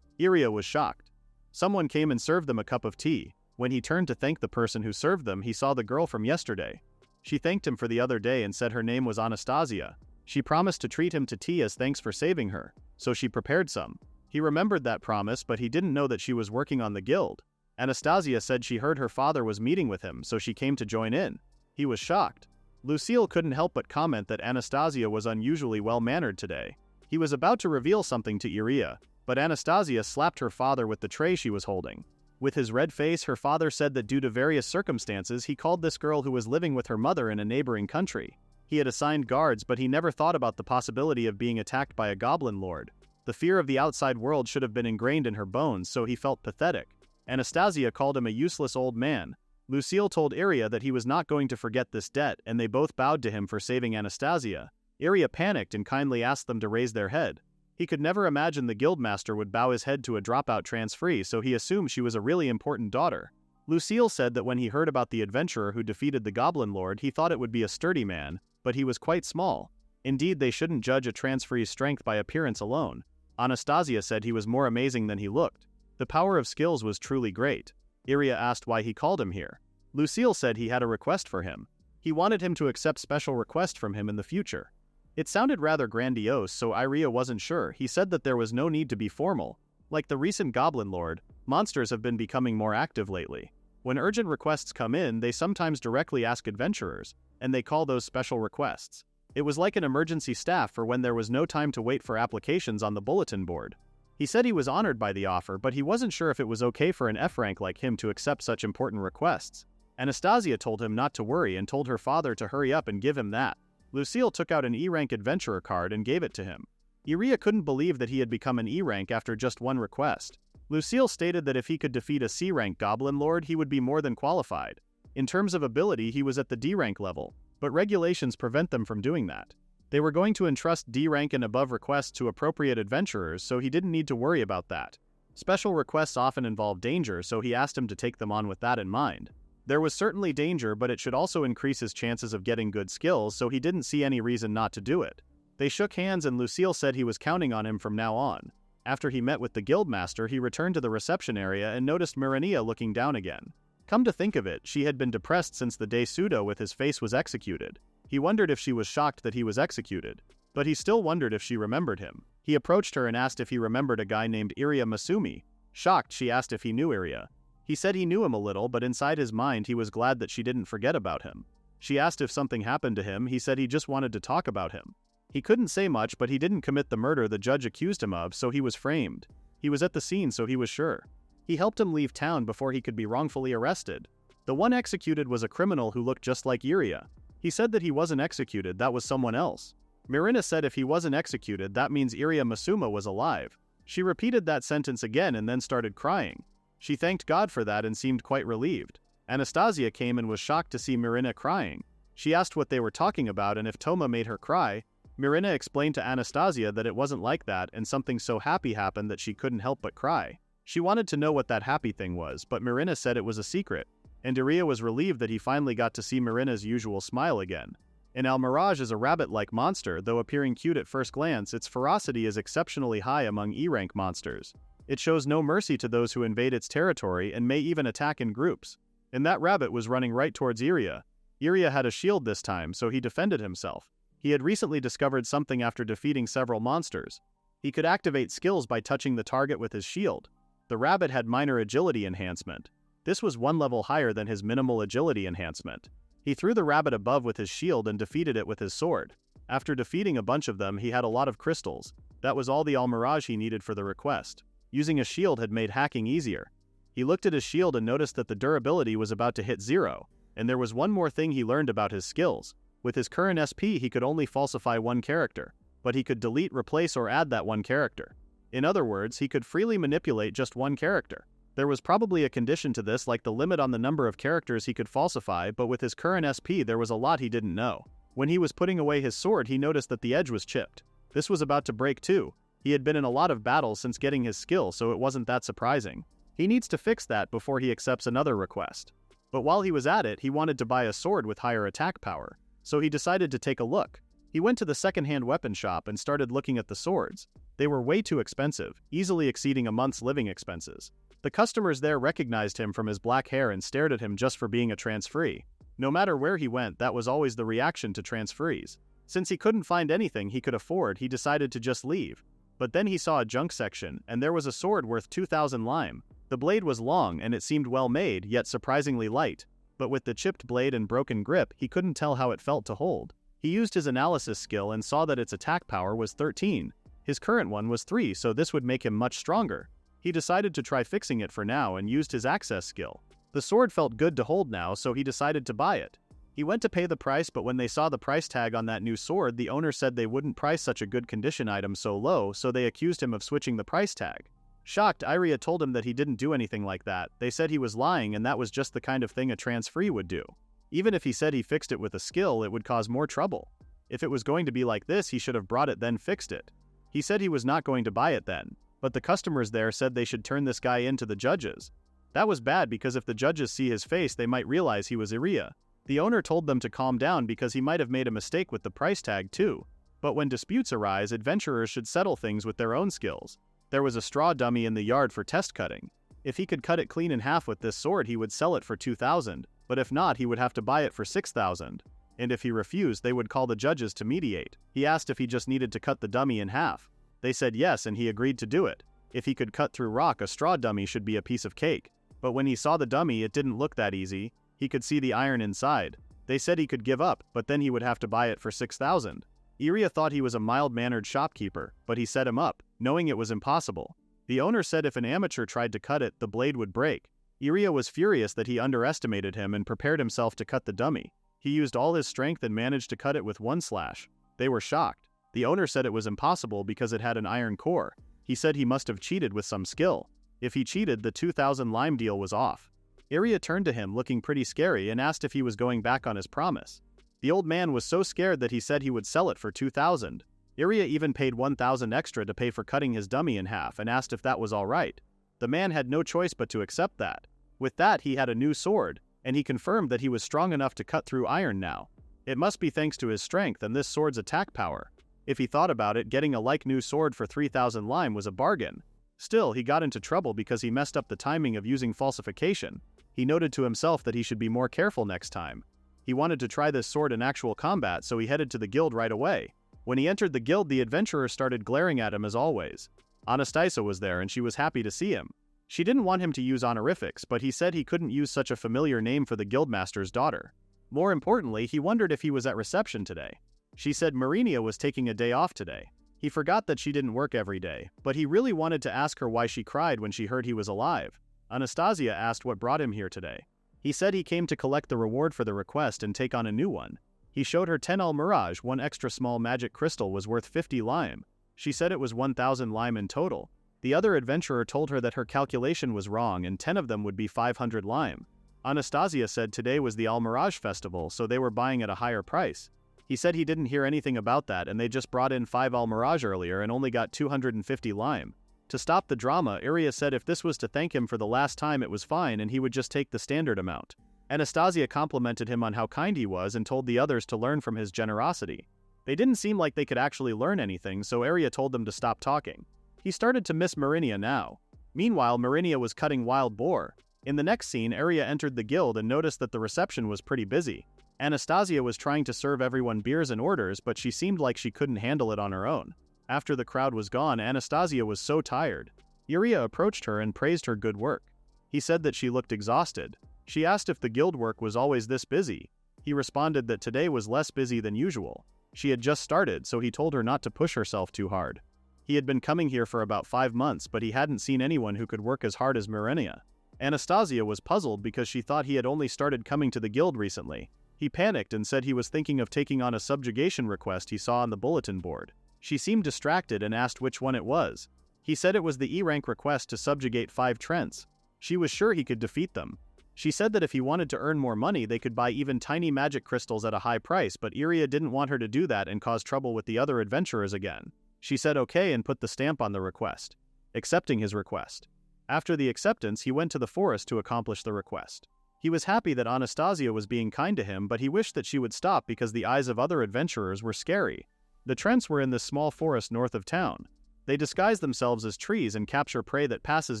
Iriya was shocked. Someone came and served them a cup of tea. When he turned to thank the person who served them, he saw the girl from yesterday. She thanked him for the other day and said her name was Anastasia. She promised to treat him to tea as thanks for saving her, so she prepared some. He remembered that promise, but he didn't know that she was working on the guild. Anastasia said she heard her father was meeting with him, so she came to join in. He was shocked. Lucille couldn't help but comment that Anastasia was unusually well-mannered today. He was about to reveal something to Iriya, but Anastasia slapped her father with the tray she was holding. With his red face, her father said that due to various circumstances, he called this girl who was living with her mother in a neighboring country. He had assigned guards, but he never thought about the possibility of being attacked by a goblin lord. The fear of the outside world should have been ingrained in her bones, so he felt pathetic. Anastasia called him a useless old man. Lucille told Iriya that he was not going to forget this debt, and they both bowed to him for saving Anastasia. Iriya panicked and kindly asked them to raise their head. He could never imagine the guildmaster would bow his head to a dropout transferee, so he assumed she was a really important daughter. Lucille said that when he heard about the adventurer who defeated the Goblin Lord, he thought it would be a sturdy man, but he was quite small. Indeed, they shouldn't judge a transferee's strength by appearance alone. Anastasia said he was more amazing than he looked. The power of skills was truly great. Iriya asked why he called him here. Lucille said he had a request for him. He wanted him to accept special requests from him in the future. It sounded rather grandiose, so Iriya wasn't sure. He said that there was no need to be formal. Like the recent Goblin Lord, monsters have been becoming more active lately. When urgent requests come in, they sometimes directly ask adventurers, and they call those special requests. It was like an emergency staff for when there was no time to wait for applications on the bulletin board. He said he was honored by the offer, but he wasn't sure if it was okay for an F rank like him to accept such important requests. Anastasia told him not to worry and told her father to hurry up and give him that. Lucille took out an E-rank adventurer card and gave it to him. Iriya couldn't believe that he had become an E-rank after just one request. Lucille stated that if he could defeat a C-rank Goblin Lord, he would be more than qualified. In terms of ability, he was at the D-rank level, but regulations prevent them from doing that. They were going to entrust D-rank and above requests to appropriate adventurers, so he didn't need to worry about that. Special requests often involve danger, so he asked him to take them on with that in mind. There was certainly danger, but it should also increase his chances of getting good skills, so he didn't see any reason not to do it. They shook hands and Lucille said he was counting on him from now on. After he met with the guildmaster, he returned to the reception area and noticed Mirinia looking down again. Come to think of it, she had been depressed since the day Sudo with his face was executed. He wondered if she was shocked that he was executed, but he still wondered if she remembered him. He approached her and asked if he remembered a guy named Iriya Masumi. Shocked, she asked if he knew Iriya. He said he knew him a little, but inside his mind he was glad that she didn't forget about him. She asked if something happened to him. He said he just wanted to talk about him. He couldn't say much, but he didn't commit the murder the judge accused him of, so he was framed. He was at the scene, so he was sure. He helped him leave town before he could be wrongfully arrested. The one executed was a criminal who looked just like Iriya. He said that he wasn't executed, that was someone else. Mirinia said if he wasn't executed, that means Iriya Masumi was alive. She repeated that sentence again and then started crying. She thanked God for that and seemed quite relieved. Anastasia came and was shocked to see Mirinia crying. She asked what they were talking about and if Toma made her cry. Mirinia explained to Anastasia that it wasn't like that and something so happy happened that she couldn't help but cry. She wanted to know what that happy thing was, but Mirinia said it was a secret, and Iriya was relieved that he finally got to see Mirinia's usual smile again. An Almirage is a rabbit-like monster, though appearing cute at first glance, its ferocity is exceptionally high among E-rank monsters. It shows no mercy to those who invade its territory and may even attack in groups. And that rabbit was running right towards Iriya. Iriya had a shield this time, so he defended himself. He had recently discovered something after defeating several monsters. He could activate skills by touching the target with his shield. The rabbit had minor agility enhancement. This was one level higher than his minimal agility enhancement. He threw the rabbit above with his shield and defeated it with his sword. After defeating a bunch of them, he had a lot of crystals. That was all the Almirage he needed for the request. Using a shield had made hacking easier. He looked at his shield and noticed that the durability was about to hit 0, and there was one more thing he learned about his skills. With his current SP, he could only falsify one character, but he could delete, replace, or add that one character. In other words, he could freely manipulate just one character. There was probably a condition to this, like the limit on the number of characters he could falsify, but with his current SP there was a lot he didn't know. When he was putting away his sword, he noticed that the edge was chipped. This was about to break too. He had been in a lot of battles since getting his skill, so it wasn't that surprising. He needs to fix that before he accepts another request. But while he was at it, he wanted to buy a sword with higher attack power, so he decided to take a look. He went to the second-hand weapon shop and started looking at the swords. They were way too expensive, easily exceeding a month's living expenses. The customers there recognized him from his black hair and stared at him just for being a transferee. No matter where he went, that was always the reaction to transferees. Since he couldn't find anything he could afford, he decided to just leave. But then he saw a junk section, and there was a sword worth 2,000 lime. The blade was long and it seemed well made, yet surprisingly light. But with the chipped blade and broken grip, he couldn't tell how it felt to hold. He used his analysis skill and saw that its attack power was 13. His current one was 3, so this would make him much stronger. He decided to try fixing it for now and used his access skill. The sword felt good to hold now, so he decided to buy it. He went to pay the price, but when they saw the price tag on that new sword, the owner said they wouldn't price such a good condition item so low, so they accused him of switching the price tag. Shocked, Iriya told him that he didn't do anything like that. They said he was lying and that was just the kind of thing a transferee would do. Even if he said he fixed it with a skill, it would cause more trouble. If it was going to be like this, he should have brought it then fixed it. He said he was not going to buy it then, but the customers there said they should turn this guy in to the judges. That was bad because if the judges see his face, they might realize he was Iriya. The owner told them to calm down because he might have made a mistake with the price tag too. But when disputes arise, adventurers should settle things with their own skills. There was a straw dummy in the yard for test cutting. If he could cut it clean in half with this sword, he would sell it for 2,000, but if not, he would have to buy it for 6,000. And if he refused, they would call the judges to mediate. He asked if he just needed to cut the dummy in half. They said yes, and he agreed to do it. If he could cut through rock, a straw dummy should be a piece of cake. But when he saw the dummy, it didn't look that easy. He could see the iron inside. They said he could give up, but then he would have to buy it for 6,000. Iriya thought he was a mild-mannered shopkeeper, but he set him up, knowing it was impossible. The owner said if an amateur tried to cut it, the blade would break. Iriya was furious that he underestimated him and prepared himself to cut the dummy. He used all his strength and managed to cut it with one slash. They were shocked. The owner said it was impossible because it had an iron core. He said he must have cheated with some skill. If he cheated, the 2,000 lime deal was off. Iriya turned to him looking pretty scary and asked if he was going back on his promise. The old man was so scared that he said he would sell it for 2,000. Iriya even paid 1,000 extra to pay for cutting his dummy in half and asked if that was all right. The man had no choice but to accept that. With that, he had a new sword, and he confirmed that he was strong enough to cut through iron now. It must be thanks to his strength and this sword's attack power. If he thought about it, getting a like-new sword for 3,000 lime was a bargain. Still, he got into trouble because he messed up the timing of using falsification. He noted to himself that he should be more careful next time. He wanted to try this sword in actual combat, so he headed to the guild right away. When he entered the guild, the adventurer started glaring at him as always. Anastasia was there and she was happy to see him. She didn't want him to use honorifics, but he said he couldn't use such a familiar name for the guildmaster's daughter. More importantly, he wondered if he was at reception today. She said Mirinia was taking a day off today. He forgot that she didn't work every day, but he really wanted to ask her why she cried when she heard he was alive. Anastasia asked what brought him here today. He said he came to collect the reward for the request and take on a new one. He showed her 10 Mirage, one extra small magic crystal was worth 50 lime. She said it was 1,000 lime in total. The other adventurer told her that her calculation was wrong and 10 of them would be 500 lime. Anastasia said today was the Mirage festival, so they were buying at a higher price. He said he didn't hear anything about that and they just brought in 5 Mirage earlier and only got 250 lime. To stop the drama, Iriya said if this was to thank him for the last time it was fine and he would just take the standard amount. Anastasia complimented him on how kind he was and told the others to learn from his generosity. They didn't seem like they could actually learn anything, so Iriya told them to stop talking. He started to miss Mirinia now. Meanwhile, Mirinia was cutting wild boar. In the next scene, Iriya entered the guild and noticed that the reception was pretty busy. Anastasia was trying to serve everyone beers and orders, but she seemed like she couldn't handle it on her own. After the crowd was gone, Anastasia was so tired. Iriya approached her and praised her good work. He said that she looked exhausted. She asked if the guild work was always this busy. He responded that today was less busy than usual. She had just started, so he told her not to push herself too hard. He had been coming here for about 5 months, but he hadn't seen anyone who could work as hard as Mirinia. Anastasia was puzzled because she thought he had only started coming to the guild recently. He panicked and said he was thinking of taking on a subjugation request he saw on the bulletin board. She seemed distracted and asked which one it was. He said it was the E-rank request to subjugate 5 trents. She was sure he could defeat them. She said that if he wanted to earn more money, they could buy even tiny magic crystals at a high price, but Iriya didn't want her to do that and cause trouble with the other adventurers again. She said okay and put the stamp on the request, accepting his request. After the acceptance, he went to the forest to accomplish the request. He was happy that Anastasia was being kind to him, but he wished that she would stop because the eyes of other adventurers were scary. The trents were in this small forest north of town. They disguise themselves as trees and capture prey that passes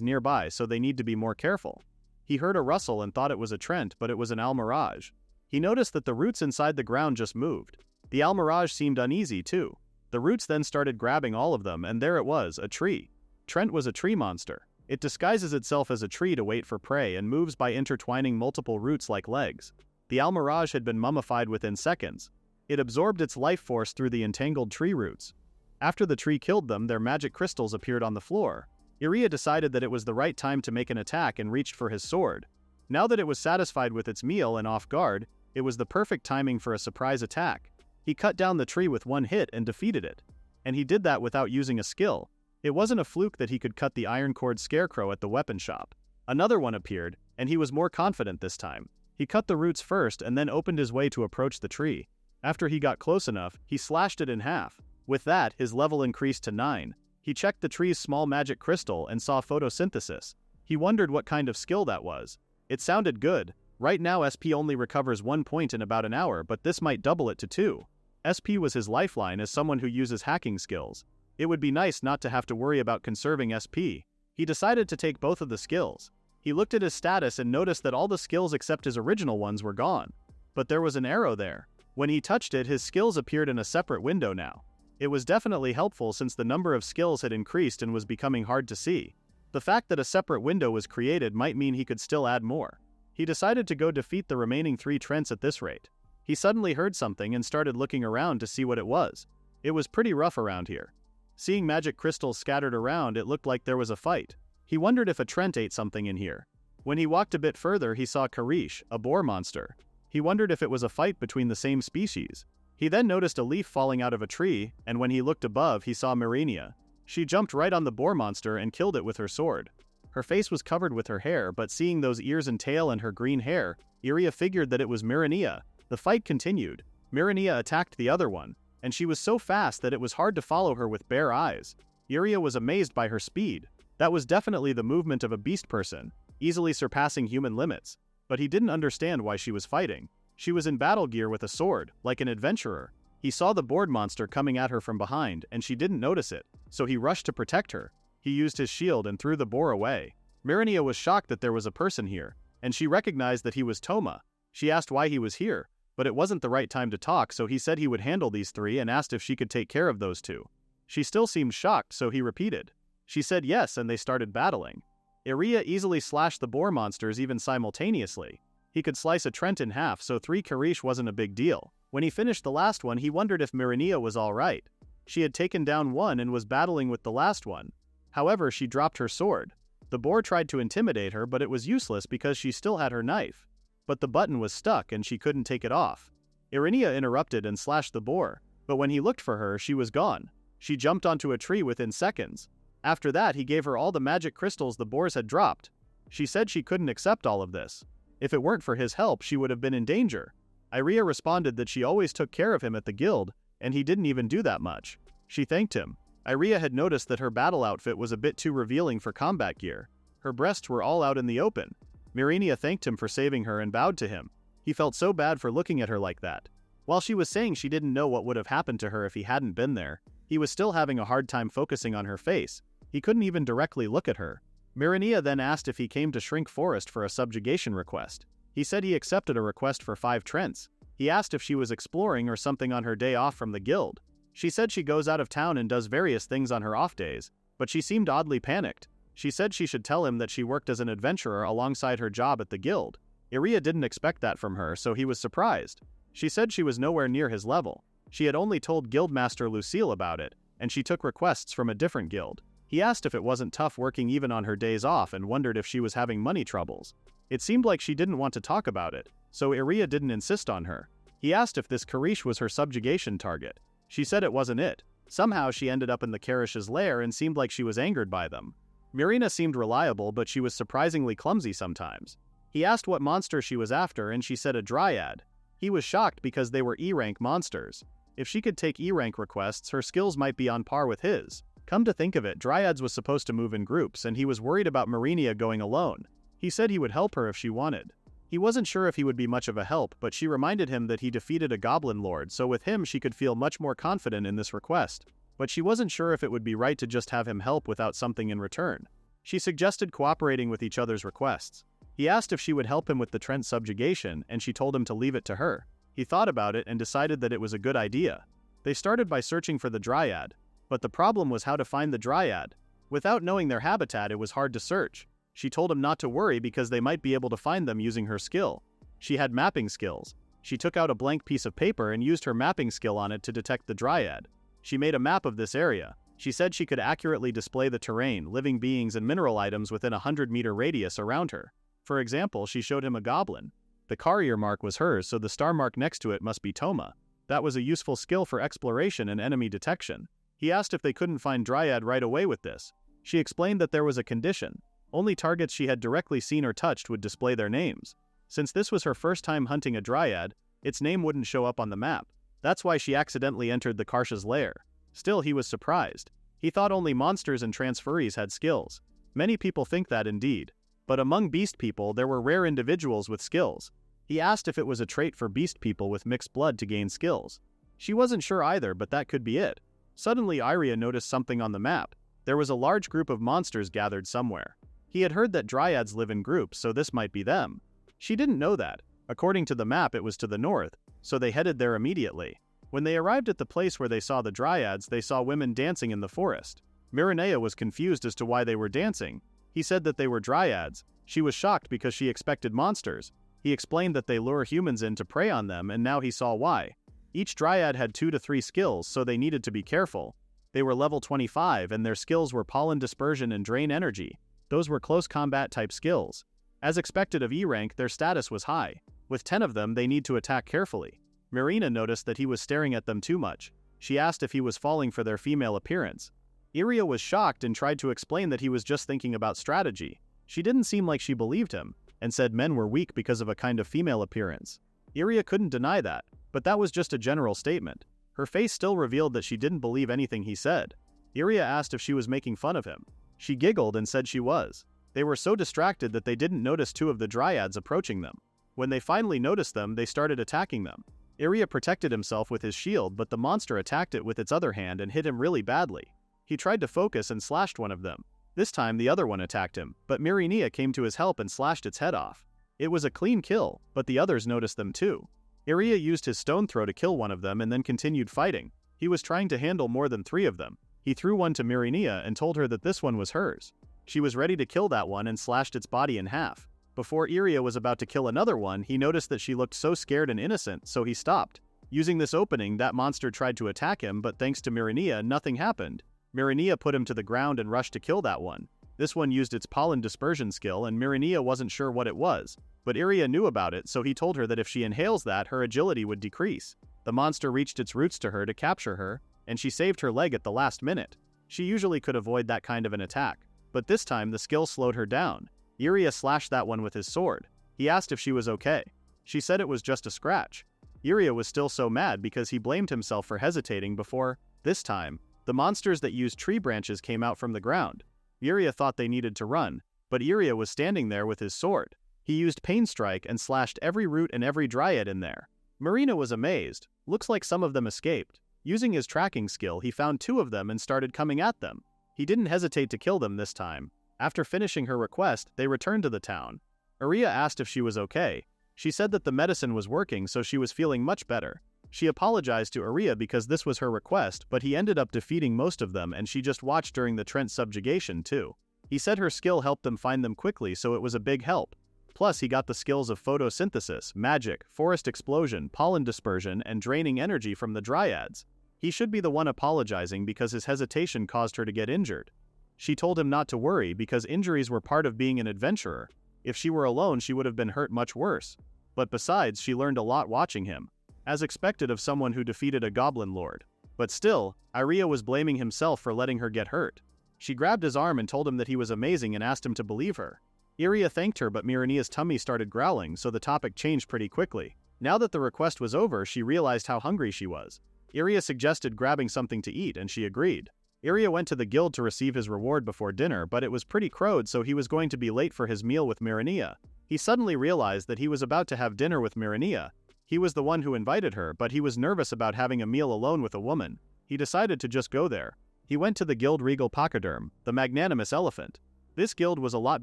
nearby, so they need to be more careful. He heard a rustle and thought it was a trent, but it was an almirage. He noticed that the roots inside the ground just moved. The almirage seemed uneasy too. The roots then started grabbing all of them, and there it was, a tree. Trent was a tree monster. It disguises itself as a tree to wait for prey and moves by intertwining multiple roots like legs. The almirage had been mummified within seconds. It absorbed its life force through the entangled tree roots. After the tree killed them, their magic crystals appeared on the floor. Iriya decided that it was the right time to make an attack and reached for his sword. Now that it was satisfied with its meal and off guard, it was the perfect timing for a surprise attack. He cut down the tree with one hit and defeated it. And he did that without using a skill. It wasn't a fluke that he could cut the iron-cord scarecrow at the weapon shop. Another one appeared, and he was more confident this time. He cut the roots first and then opened his way to approach the tree. After he got close enough, he slashed it in half. With that, his level increased to 9. He checked the tree's small magic crystal and saw photosynthesis. He wondered what kind of skill that was. It sounded good. Right now SP only recovers 1 point in about an hour, but this might double it to 2. SP was his lifeline as someone who uses hacking skills. It would be nice not to have to worry about conserving SP. He decided to take both of the skills. He looked at his status and noticed that all the skills except his original ones were gone. But there was an arrow there. When he touched it, his skills appeared in a separate window now. It was definitely helpful since the number of skills had increased and was becoming hard to see. The fact that a separate window was created might mean he could still add more. He decided to go defeat the remaining 3 Trents at this rate. He suddenly heard something and started looking around to see what it was. It was pretty rough around here. Seeing magic crystals scattered around, it looked like there was a fight. He wondered if a Trent ate something in here. When he walked a bit further, he saw Karish, a boar monster. He wondered if it was a fight between the same species. He then noticed a leaf falling out of a tree, and when he looked above, he saw Mirinia. She jumped right on the boar monster and killed it with her sword. Her face was covered with her hair, but seeing those ears and tail and her green hair, Iriya figured that it was Mirinia. The fight continued. Mirinia attacked the other one, and she was so fast that it was hard to follow her with bare eyes. Iriya was amazed by her speed. That was definitely the movement of a beast person, easily surpassing human limits. But he didn't understand why she was fighting. She was in battle gear with a sword, like an adventurer. He saw the board monster coming at her from behind, and she didn't notice it, so he rushed to protect her. He used his shield and threw the boar away. Mirinia was shocked that there was a person here, and she recognized that he was Toma. She asked why he was here, but it wasn't the right time to talk, so he said he would handle these 3 and asked if she could take care of those 2. She still seemed shocked, so he repeated. She said yes, and they started battling. Iriya easily slashed the boar monsters even simultaneously. He could slice a Trent in half, so 3 Karish wasn't a big deal. When he finished the last one, he wondered if Mirinia was alright. She had taken down one and was battling with the last one. However, she dropped her sword. The boar tried to intimidate her, but it was useless because she still had her knife. But the button was stuck and she couldn't take it off. Mirinia interrupted and slashed the boar, but when he looked for her, she was gone. She jumped onto a tree within seconds. After that, he gave her all the magic crystals the boars had dropped. She said she couldn't accept all of this. If it weren't for his help, she would have been in danger. Iriya responded that she always took care of him at the guild, and he didn't even do that much. She thanked him. Iriya had noticed that her battle outfit was a bit too revealing for combat gear. Her breasts were all out in the open. Mirinia thanked him for saving her and bowed to him. He felt so bad for looking at her like that. While she was saying she didn't know what would have happened to her if he hadn't been there, he was still having a hard time focusing on her face. He couldn't even directly look at her. Mirinia then asked if he came to Shrink Forest for a subjugation request. He said he accepted a request for 5 Trents. He asked if she was exploring or something on her day off from the guild. She said she goes out of town and does various things on her off days, but she seemed oddly panicked. She said she should tell him that she worked as an adventurer alongside her job at the guild. Iriya didn't expect that from her, so he was surprised. She said she was nowhere near his level. She had only told Guildmaster Lucille about it, and she took requests from a different guild. He asked if it wasn't tough working even on her days off and wondered if she was having money troubles. It seemed like she didn't want to talk about it, so Iriya didn't insist on her. He asked if this Karish was her subjugation target. She said it wasn't it. Somehow she ended up in the Karish's lair and seemed like she was angered by them. Mirinia seemed reliable, but she was surprisingly clumsy sometimes. He asked what monster she was after and she said a dryad. He was shocked because they were E-rank monsters. If she could take E-rank requests, her skills might be on par with his. Come to think of it, dryads was supposed to move in groups and he was worried about Mirinia going alone. He said he would help her if she wanted. He wasn't sure if he would be much of a help, but she reminded him that he defeated a goblin lord, so with him she could feel much more confident in this request. But she wasn't sure if it would be right to just have him help without something in return. She suggested cooperating with each other's requests. He asked if she would help him with the Trent subjugation, and she told him to leave it to her. He thought about it and decided that it was a good idea. They started by searching for the dryad, but the problem was how to find the dryad. Without knowing their habitat, it was hard to search. She told him not to worry because they might be able to find them using her skill. She had mapping skills. She took out a blank piece of paper and used her mapping skill on it to detect the dryad. She made a map of this area. She said she could accurately display the terrain, living beings and mineral items within a 100-meter radius around her. For example, she showed him a goblin. The carrier mark was hers, so the star mark next to it must be Toma. That was a useful skill for exploration and enemy detection. He asked if they couldn't find dryad right away with this. She explained that there was a condition. Only targets she had directly seen or touched would display their names. Since this was her first time hunting a dryad, its name wouldn't show up on the map. That's why she accidentally entered the Karsh's lair. Still, he was surprised. He thought only monsters and transferees had skills. Many people think that indeed. But among beast people, there were rare individuals with skills. He asked if it was a trait for beast people with mixed blood to gain skills. She wasn't sure either, but that could be it. Suddenly Iriya noticed something on the map. There was a large group of monsters gathered somewhere. He had heard that dryads live in groups, so this might be them. She didn't know that. According to the map, it was to the north, so they headed there immediately. When they arrived at the place where they saw the dryads, they saw women dancing in the forest. Mirinia was confused as to why they were dancing. He said that they were dryads. She was shocked because she expected monsters. He explained that they lure humans in to prey on them, and now he saw why. Each dryad had 2 to 3 skills, so they needed to be careful. They were level 25, and their skills were pollen dispersion and drain energy. Those were close combat type skills. As expected of E rank, their status was high. With 10 of them, they need to attack carefully. Mirinia noticed that he was staring at them too much. She asked if he was falling for their female appearance. Iriya was shocked and tried to explain that he was just thinking about strategy. She didn't seem like she believed him, and said men were weak because of a kind of female appearance. Iriya couldn't deny that, but that was just a general statement. Her face still revealed that she didn't believe anything he said. Iriya asked if she was making fun of him. She giggled and said she was. They were so distracted that they didn't notice 2 of the dryads approaching them. When they finally noticed them, they started attacking them. Iriya protected himself with his shield, but the monster attacked it with its other hand and hit him really badly. He tried to focus and slashed one of them. This time the other one attacked him, but Mirinia came to his help and slashed its head off. It was a clean kill, but the others noticed them too. Iriya used his stone throw to kill one of them and then continued fighting. He was trying to handle more than 3 of them. He threw one to Mirinia and told her that this one was hers. She was ready to kill that one and slashed its body in half. Before Iriya was about to kill another one, he noticed that she looked so scared and innocent, so he stopped. Using this opening, that monster tried to attack him, but thanks to Mirinia, nothing happened. Mirinia put him to the ground and rushed to kill that one. This one used its pollen dispersion skill, and Mirinia wasn't sure what it was. But Iriya knew about it, so he told her that if she inhales that, her agility would decrease. The monster reached its roots to her to capture her, and she saved her leg at the last minute. She usually could avoid that kind of an attack, but this time the skill slowed her down. Iriya slashed that one with his sword. He asked if she was okay. She said it was just a scratch. Iriya was still so mad because he blamed himself for hesitating before. This time, the monsters that used tree branches came out from the ground. Iriya thought they needed to run, but Iriya was standing there with his sword. He used Pain Strike and slashed every root and every dryad in there. Mirinia was amazed. Looks like some of them escaped. Using his tracking skill, he found 2 of them and started coming at them. He didn't hesitate to kill them this time. After finishing her request, they returned to the town. Iriya asked if she was okay. She said that the medicine was working, so she was feeling much better. She apologized to Iriya because this was her request, but he ended up defeating most of them, and she just watched during the Trent subjugation too. He said her skill helped them find them quickly, so it was a big help. Plus, he got the skills of photosynthesis, magic, forest explosion, pollen dispersion, and draining energy from the dryads. He should be the one apologizing because his hesitation caused her to get injured. She told him not to worry because injuries were part of being an adventurer. If she were alone, she would have been hurt much worse. But besides, she learned a lot watching him, as expected of someone who defeated a goblin lord. But still, Iriya was blaming himself for letting her get hurt. She grabbed his arm and told him that he was amazing and asked him to believe her. Iriya thanked her, but Mirinia's tummy started growling, so the topic changed pretty quickly. Now that the request was over, she realized how hungry she was. Iriya suggested grabbing something to eat, and she agreed. Iriya went to the guild to receive his reward before dinner, but it was pretty crowded, so he was going to be late for his meal with Mirinia. He suddenly realized that he was about to have dinner with Mirinia. He was the one who invited her, but he was nervous about having a meal alone with a woman. He decided to just go there. He went to the guild Regal Pachyderm, the magnanimous elephant. This guild was a lot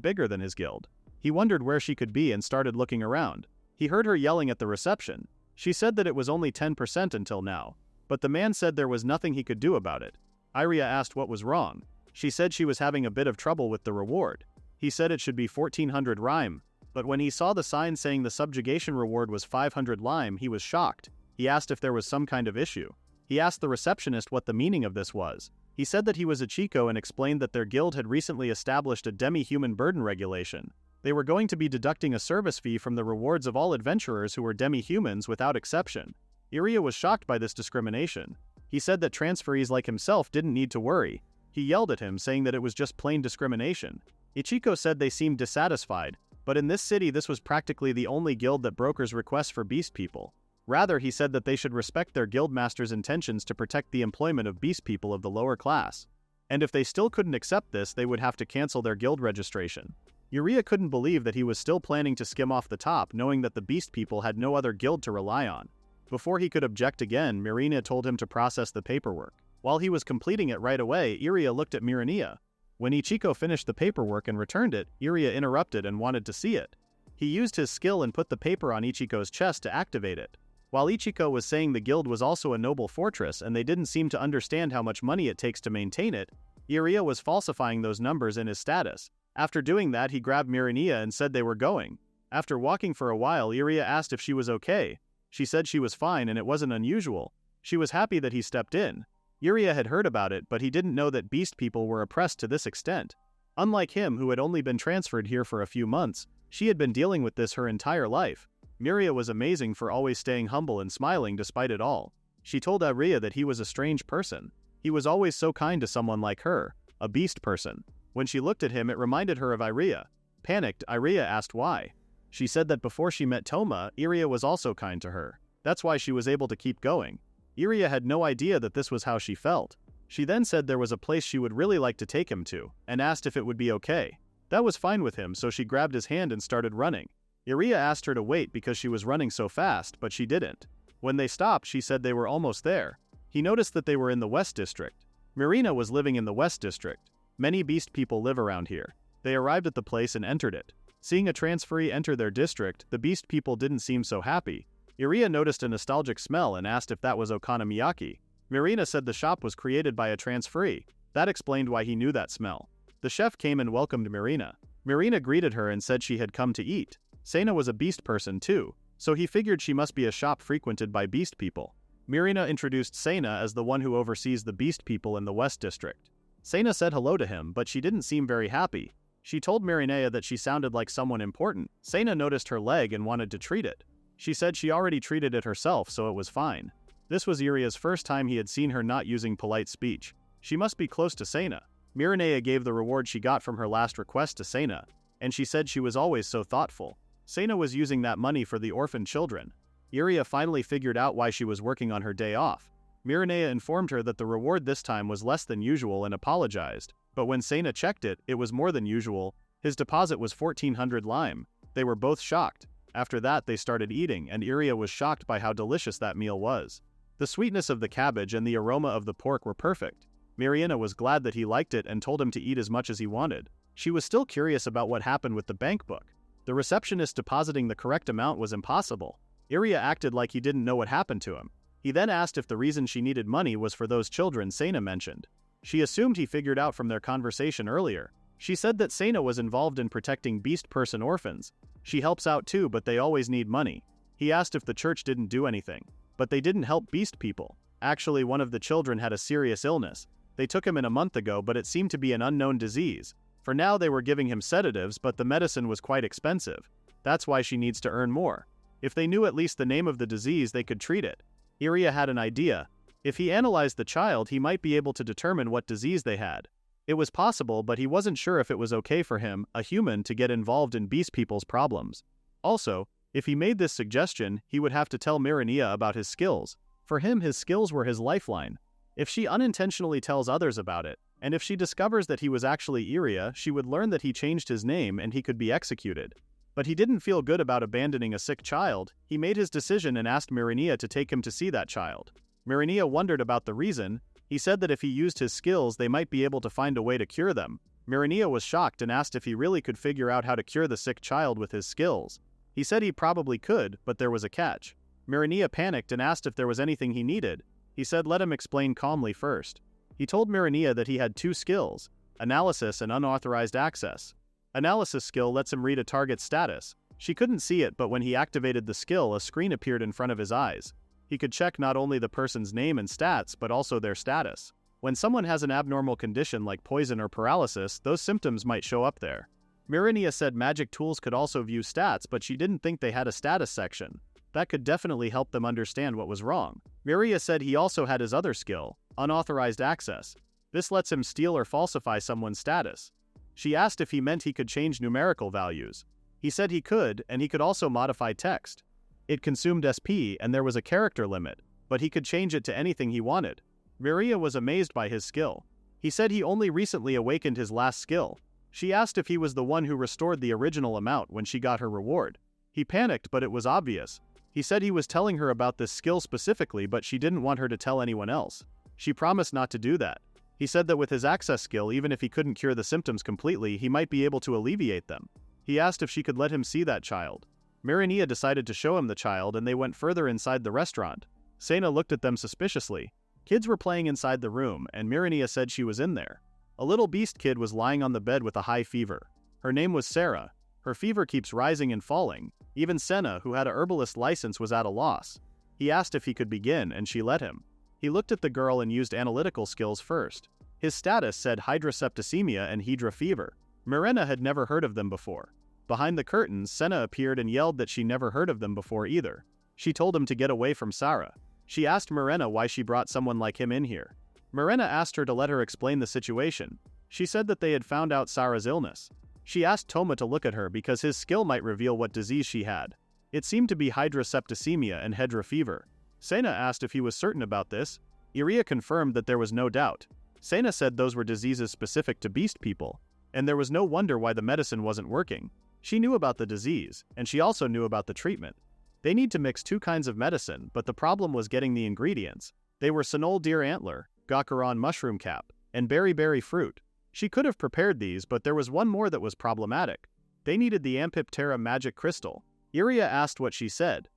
bigger than his guild. He wondered where she could be and started looking around. He heard her yelling at the reception. She said that it was only 10% until now, but the man said there was nothing he could do about it. Iriya asked what was wrong. She said she was having a bit of trouble with the reward. He said it should be 1400 rhyme, but when he saw the sign saying the subjugation reward was 500 lime, he was shocked. He asked if there was some kind of issue. He asked the receptionist what the meaning of this was. He said that he was a Chico and explained that their guild had recently established a demi-human burden regulation. They were going to be deducting a service fee from the rewards of all adventurers who were demi-humans without exception. Iriya was shocked by this discrimination. He said that transferees like himself didn't need to worry. He yelled at him, saying that it was just plain discrimination. Ichiko said they seemed dissatisfied, but in this city this was practically the only guild that brokers requests for beast people. Rather, he said that they should respect their guildmaster's intentions to protect the employment of beast people of the lower class. And if they still couldn't accept this, they would have to cancel their guild registration. Iriya couldn't believe that he was still planning to skim off the top, knowing that the beast people had no other guild to rely on. Before he could object again, Mirinia told him to process the paperwork. While he was completing it right away, Iriya looked at Mirinia. When Ichiko finished the paperwork and returned it, Iriya interrupted and wanted to see it. He used his skill and put the paper on Ichiko's chest to activate it. While Ichiko was saying the guild was also a noble fortress and they didn't seem to understand how much money it takes to maintain it, Iriya was falsifying those numbers in his status. After doing that, he grabbed Mirinia and said they were going. After walking for a while, Iriya asked if she was okay. She said she was fine and it wasn't unusual. She was happy that he stepped in. Iriya had heard about it, but he didn't know that beast people were oppressed to this extent. Unlike him, who had only been transferred here for a few months, she had been dealing with this her entire life. Miriya was amazing for always staying humble and smiling despite it all. She told Iriya that he was a strange person. He was always so kind to someone like her, a beast person. When she looked at him, it reminded her of Iriya. Panicked, Iriya asked why. She said that before she met Toma, Iriya was also kind to her. That's why she was able to keep going. Iriya had no idea that this was how she felt. She then said there was a place she would really like to take him to, and asked if it would be okay. That was fine with him, so she grabbed his hand and started running. Iriya asked her to wait because she was running so fast, but she didn't. When they stopped, she said they were almost there. He noticed that they were in the West District. Mirinia was living in the West District. Many beast people live around here. They arrived at the place and entered it. Seeing a transferee enter their district, the beast people didn't seem so happy. Iriya noticed a nostalgic smell and asked if that was okonomiyaki. Mirinia said the shop was created by a transferee. That explained why he knew that smell. The chef came and welcomed Mirinia. Mirinia greeted her and said she had come to eat. Sena was a beast person too, so he figured she must be a shop frequented by beast people. Mirinia introduced Sena as the one who oversees the beast people in the West District. Sena said hello to him, but she didn't seem very happy. She told Mirinia that she sounded like someone important. Sena noticed her leg and wanted to treat it. She said she already treated it herself, so it was fine. This was Iriya's first time he had seen her not using polite speech. She must be close to Sena. Mirinia gave the reward she got from her last request to Sena, and she said she was always so thoughtful. Sena was using that money for the orphan children. Iriya finally figured out why she was working on her day off. Mirinia informed her that the reward this time was less than usual and apologized, but when Sena checked it, it was more than usual. His deposit was 1400 lime. They were both shocked. After that, they started eating, and Iriya was shocked by how delicious that meal was. The sweetness of the cabbage and the aroma of the pork were perfect. Mirinia was glad that he liked it and told him to eat as much as he wanted. She was still curious about what happened with the bank book. The receptionist depositing the correct amount was impossible. Iriya acted like he didn't know what happened to him. He then asked if the reason she needed money was for those children Sena mentioned. She assumed he figured out from their conversation earlier. She said that Sena was involved in protecting beast person orphans. She helps out too, but they always need money. He asked if the church didn't do anything. But they didn't help beast people. Actually, one of the children had a serious illness. They took him in a month ago, but it seemed to be an unknown disease. For now, they were giving him sedatives, but the medicine was quite expensive. That's why she needs to earn more. If they knew at least the name of the disease, they could treat it. Iriya had an idea. If he analyzed the child, he might be able to determine what disease they had. It was possible, but he wasn't sure if it was okay for him, a human, to get involved in beast people's problems. Also, if he made this suggestion, he would have to tell Mirinia about his skills. For him, his skills were his lifeline. If she unintentionally tells others about it, and if she discovers that he was actually Iriya, she would learn that he changed his name and he could be executed. But he didn't feel good about abandoning a sick child. He made his decision and asked Mirinia to take him to see that child. Mirinia wondered about the reason. He said that if he used his skills, they might be able to find a way to cure them. Mirinia was shocked and asked if he really could figure out how to cure the sick child with his skills. He said he probably could, but there was a catch. Mirinia panicked and asked if there was anything he needed. He said let him explain calmly first. He told Mirinia that he had two skills, analysis and unauthorized access. Analysis skill lets him read a target's status. She couldn't see it, but when he activated the skill, a screen appeared in front of his eyes. He could check not only the person's name and stats, but also their status. When someone has an abnormal condition like poison or paralysis, those symptoms might show up there. Mirinia said magic tools could also view stats, but she didn't think they had a status section. That could definitely help them understand what was wrong. Mirinia said he also had his other skill, unauthorized access. This lets him steal or falsify someone's status. She asked if he meant he could change numerical values. He said he could, and he could also modify text. It consumed SP and there was a character limit, but he could change it to anything he wanted. Mirinia was amazed by his skill. He said he only recently awakened his last skill. She asked if he was the one who restored the original amount when she got her reward. He panicked, but it was obvious. He said he was telling her about this skill specifically, but she didn't want her to tell anyone else. She promised not to do that. He said that with his access skill, even if he couldn't cure the symptoms completely, he might be able to alleviate them. He asked if she could let him see that child. Mirinia decided to show him the child, and they went further inside the restaurant. Sena looked at them suspiciously. Kids were playing inside the room, and Mirinia said she was in there. A little beast kid was lying on the bed with a high fever. Her name was Sarah. Her fever keeps rising and falling. Even Sena, who had a herbalist license, was at a loss. He asked if he could begin, and she let him. He looked at the girl and used analytical skills first. His status said hydrosepticemia and hydra fever. Mirinia had never heard of them before. Behind the curtains, Sena appeared and yelled that she never heard of them before either. She told him to get away from Sarah. She asked Mirinia why she brought someone like him in here. Mirinia asked her to let her explain the situation. She said that they had found out Sarah's illness. She asked Toma to look at her because his skill might reveal what disease she had. It seemed to be hydrosepticemia and hydra fever. Sena asked if he was certain about this. Iriya confirmed that there was no doubt. Sena said those were diseases specific to beast people, and there was no wonder why the medicine wasn't working. She knew about the disease, and she also knew about the treatment. They need to mix two kinds of medicine, but the problem was getting the ingredients. They were Sonol deer antler, Gakuran mushroom cap, and berry fruit. She could have prepared these, but there was one more that was problematic. They needed the Ampiptera magic crystal. Iriya asked what she said.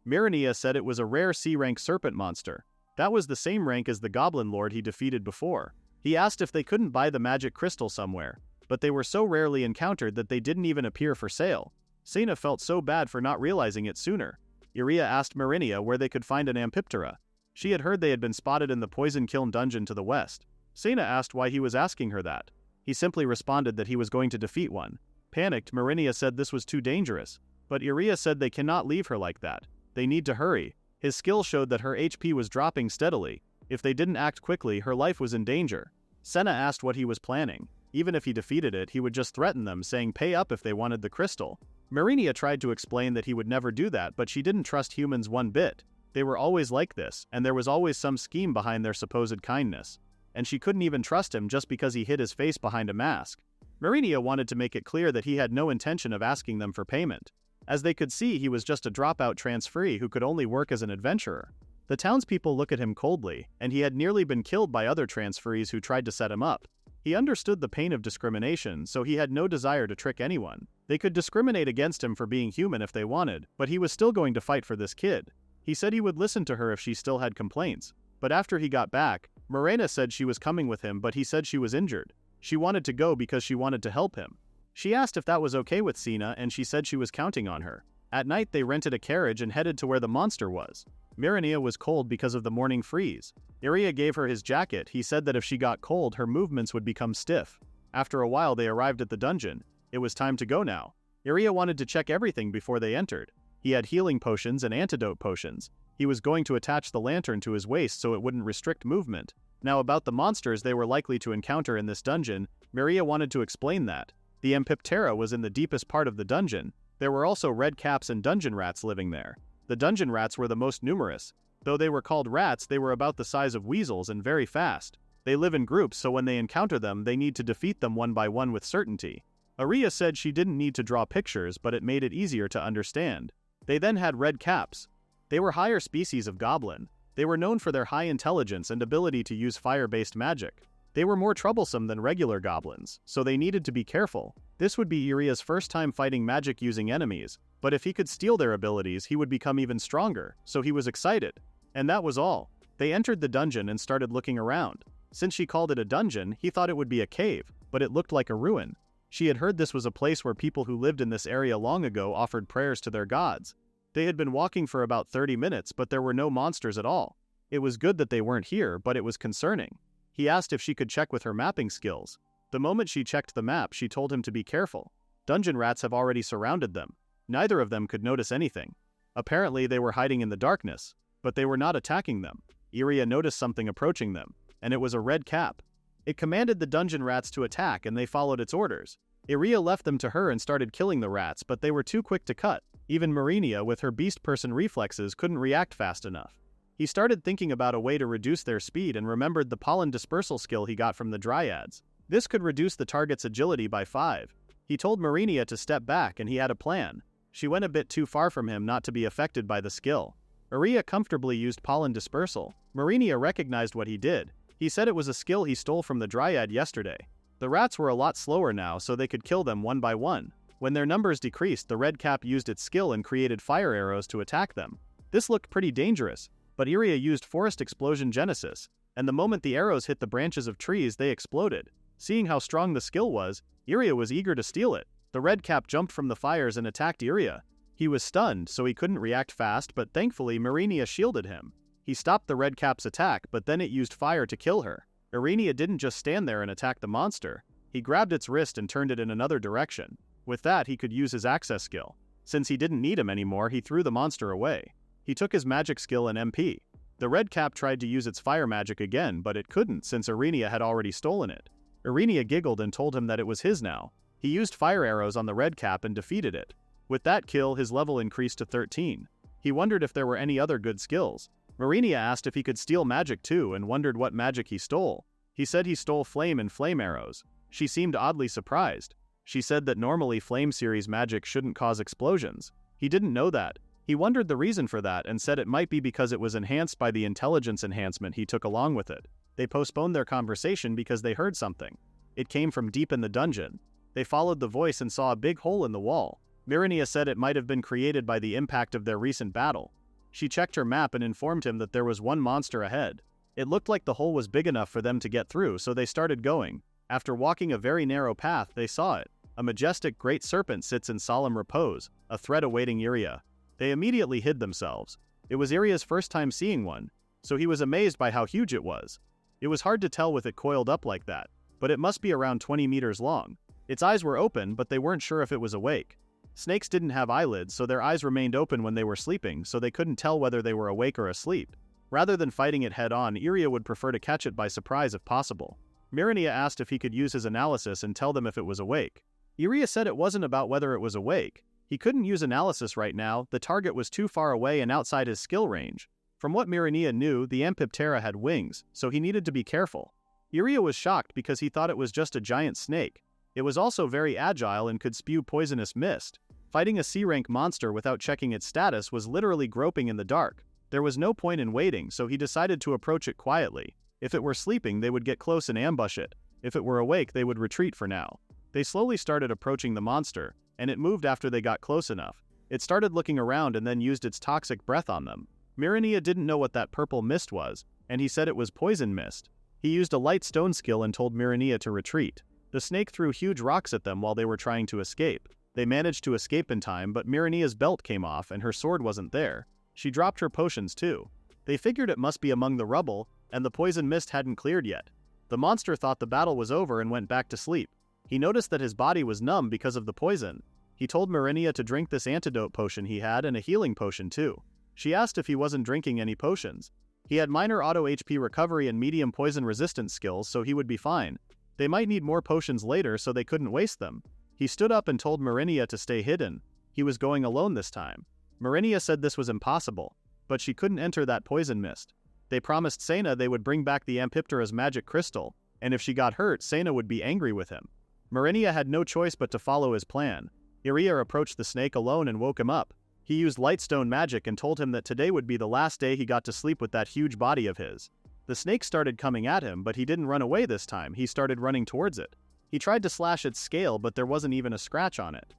Mirinia said it was a rare C-rank serpent monster. That was the same rank as the goblin lord he defeated before. He asked if they couldn't buy the magic crystal somewhere, but they were so rarely encountered that they didn't even appear for sale. Sena felt so bad for not realizing it sooner. Iriya asked Mirinia where they could find an Ampiptera. She had heard they had been spotted in the Poison Kiln dungeon to the west. Sena asked why he was asking her that. He simply responded that he was going to defeat one. Panicked, Mirinia said this was too dangerous. But Iriya said they cannot leave her like that. They need to hurry. His skill showed that her HP was dropping steadily. If they didn't act quickly, her life was in danger. Sena asked what he was planning. Even if he defeated it, he would just threaten them, saying pay up if they wanted the crystal. Mirinia tried to explain that he would never do that, but she didn't trust humans one bit. They were always like this, and there was always some scheme behind their supposed kindness. And she couldn't even trust him just because he hid his face behind a mask. Mirinia wanted to make it clear that he had no intention of asking them for payment. As they could see, he was just a dropout transferee who could only work as an adventurer. The townspeople look at him coldly, and he had nearly been killed by other transferees who tried to set him up. He understood the pain of discrimination, so he had no desire to trick anyone. They could discriminate against him for being human if they wanted, but he was still going to fight for this kid. He said he would listen to her if she still had complaints. But after he got back, Mirinia said she was coming with him, but he said she was injured. She wanted to go because she wanted to help him. She asked if that was okay with Sena, and she said she was counting on her. At night, they rented a carriage and headed to where the monster was. Mirinia was cold because of the morning freeze. Iriya gave her his jacket. He said that if she got cold, her movements would become stiff. After a while, they arrived at the dungeon. It was time to go now. Iriya wanted to check everything before they entered. He had healing potions and antidote potions. He was going to attach the lantern to his waist so it wouldn't restrict movement. Now about the monsters they were likely to encounter in this dungeon, Mirinia wanted to explain that. The Ampiptera was in the deepest part of the dungeon. There were also red caps and dungeon rats living there. The dungeon rats were the most numerous. Though they were called rats, they were about the size of weasels and very fast. They live in groups, so when they encounter them, they need to defeat them one by one with certainty. Iriya said she didn't need to draw pictures, but it made it easier to understand. They then had red caps. They were higher species of goblin. They were known for their high intelligence and ability to use fire-based magic. They were more troublesome than regular goblins, so they needed to be careful. This would be Iriya's first time fighting magic using enemies, but if he could steal their abilities, he would become even stronger, so he was excited. And that was all. They entered the dungeon and started looking around. Since she called it a dungeon, he thought it would be a cave, but it looked like a ruin. She had heard this was a place where people who lived in this area long ago offered prayers to their gods. They had been walking for about 30 minutes, but there were no monsters at all. It was good that they weren't here, but it was concerning. He asked if she could check with her mapping skills. The moment she checked the map, she told him to be careful. Dungeon rats have already surrounded them. Neither of them could notice anything. Apparently they were hiding in the darkness, but they were not attacking them. Iriya noticed something approaching them, and it was a red cap. It commanded the dungeon rats to attack, and they followed its orders. Iriya left them to her and started killing the rats, but they were too quick to cut. Even Mirinia, with her beast person reflexes, couldn't react fast enough. He started thinking about a way to reduce their speed and remembered the pollen dispersal skill he got from the dryads. This could reduce the target's agility by 5. He told Mirinia to step back, and he had a plan. She went a bit too far from him not to be affected by the skill. Iriya comfortably used pollen dispersal. Mirinia recognized what he did. He said it was a skill he stole from the dryad yesterday. The rats were a lot slower now, so they could kill them one by one. When their numbers decreased, the red cap used its skill and created fire arrows to attack them. This looked pretty dangerous, but Iriya used forest explosion genesis, and the moment the arrows hit the branches of trees, they exploded. Seeing how strong the skill was, Iriya was eager to steal it. The red cap jumped from the fires and attacked Iriya. He was stunned, so he couldn't react fast, but thankfully Mirinia shielded him. He stopped the red cap's attack, but then it used fire to kill her. Mirinia didn't just stand there and attack the monster. He grabbed its wrist and turned it in another direction. With that, he could use his access skill. Since he didn't need him anymore, he threw the monster away. He took his magic skill and MP. The red cap tried to use its fire magic again, but it couldn't since Iriya had already stolen it. Iriya giggled and told him that it was his now. He used fire arrows on the red cap and defeated it. With that kill, his level increased to 13. He wondered if there were any other good skills. Mirinia asked if he could steal magic too and wondered what magic he stole. He said he stole flame and flame arrows. She seemed oddly surprised. She said that normally flame series magic shouldn't cause explosions. He didn't know that. He wondered the reason for that and said it might be because it was enhanced by the intelligence enhancement he took along with it. They postponed their conversation because they heard something. It came from deep in the dungeon. They followed the voice and saw a big hole in the wall. Mirinia said it might have been created by the impact of their recent battle. She checked her map and informed him that there was one monster ahead. It looked like the hole was big enough for them to get through, so they started going. After walking a very narrow path, they saw it. A majestic great serpent sits in solemn repose, a threat awaiting Iriya. They immediately hid themselves. It was Iriya's first time seeing one, so he was amazed by how huge it was. It was hard to tell with it coiled up like that, but it must be around 20 meters long. Its eyes were open, but they weren't sure if it was awake. Snakes didn't have eyelids, so their eyes remained open when they were sleeping, so they couldn't tell whether they were awake or asleep. Rather than fighting it head-on, Iriya would prefer to catch it by surprise if possible. Mirinia asked if he could use his analysis and tell them if it was awake. Iriya said it wasn't about whether it was awake. He couldn't use analysis right now, the target was too far away and outside his skill range. From what Mirinia knew, the Amphiptera had wings, so he needed to be careful. Iriya was shocked because he thought it was just a giant snake. It was also very agile and could spew poisonous mist. Fighting a C-rank monster without checking its status was literally groping in the dark. There was no point in waiting, so he decided to approach it quietly. If it were sleeping, they would get close and ambush it. If it were awake, they would retreat for now. They slowly started approaching the monster, and it moved after they got close enough. It started looking around and then used its toxic breath on them. Mirinia didn't know what that purple mist was, and he said it was poison mist. He used a light stone skill and told Mirinia to retreat. The snake threw huge rocks at them while they were trying to escape. They managed to escape in time, but Mirinia's belt came off and her sword wasn't there. She dropped her potions too. They figured it must be among the rubble, and the poison mist hadn't cleared yet. The monster thought the battle was over and went back to sleep. He noticed that his body was numb because of the poison. He told Mirinia to drink this antidote potion he had and a healing potion too. She asked if he wasn't drinking any potions. He had minor auto HP recovery and medium poison resistance skills, so he would be fine. They might need more potions later, so they couldn't waste them. He stood up and told Mirinia to stay hidden. He was going alone this time. Mirinia said this was impossible, but she couldn't enter that poison mist. They promised Sena they would bring back the Amphiptera's magic crystal, and if she got hurt, Sena would be angry with him. Mirinia had no choice but to follow his plan. Iriya approached the snake alone and woke him up. He used lightstone magic and told him that today would be the last day he got to sleep with that huge body of his. The snake started coming at him, but he didn't run away this time, he started running towards it. He tried to slash its scale, but there wasn't even a scratch on it.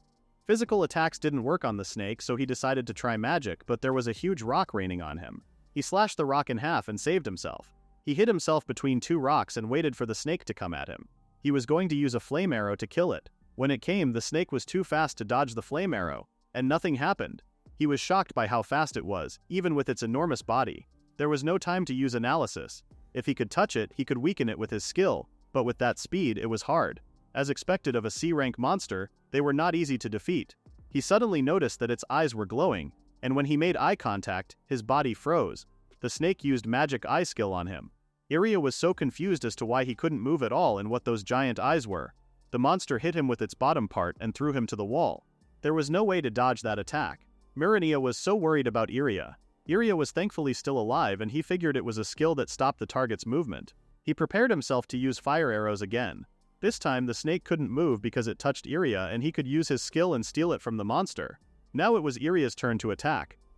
Physical attacks didn't work on the snake, so he decided to try magic, but there was a huge rock raining on him. He slashed the rock in half and saved himself. He hid himself between two rocks and waited for the snake to come at him. He was going to use a flame arrow to kill it. When it came, the snake was too fast to dodge the flame arrow, and nothing happened. He was shocked by how fast it was, even with its enormous body. There was no time to use analysis. If he could touch it, he could weaken it with his skill, but with that speed, it was hard. As expected of a C-rank monster, they were not easy to defeat. He suddenly noticed that its eyes were glowing, and when he made eye contact, his body froze. The snake used magic eye skill on him. Iriya was so confused as to why he couldn't move at all and what those giant eyes were. The monster hit him with its bottom part and threw him to the wall. There was no way to dodge that attack. Mirinia was so worried about Iriya. Iriya was thankfully still alive, and he figured it was a skill that stopped the target's movement. He prepared himself to use fire arrows again. This time the snake couldn't move because it touched Iriya, and he could use his skill and steal it from the monster. Now it was Iriya's turn to attack.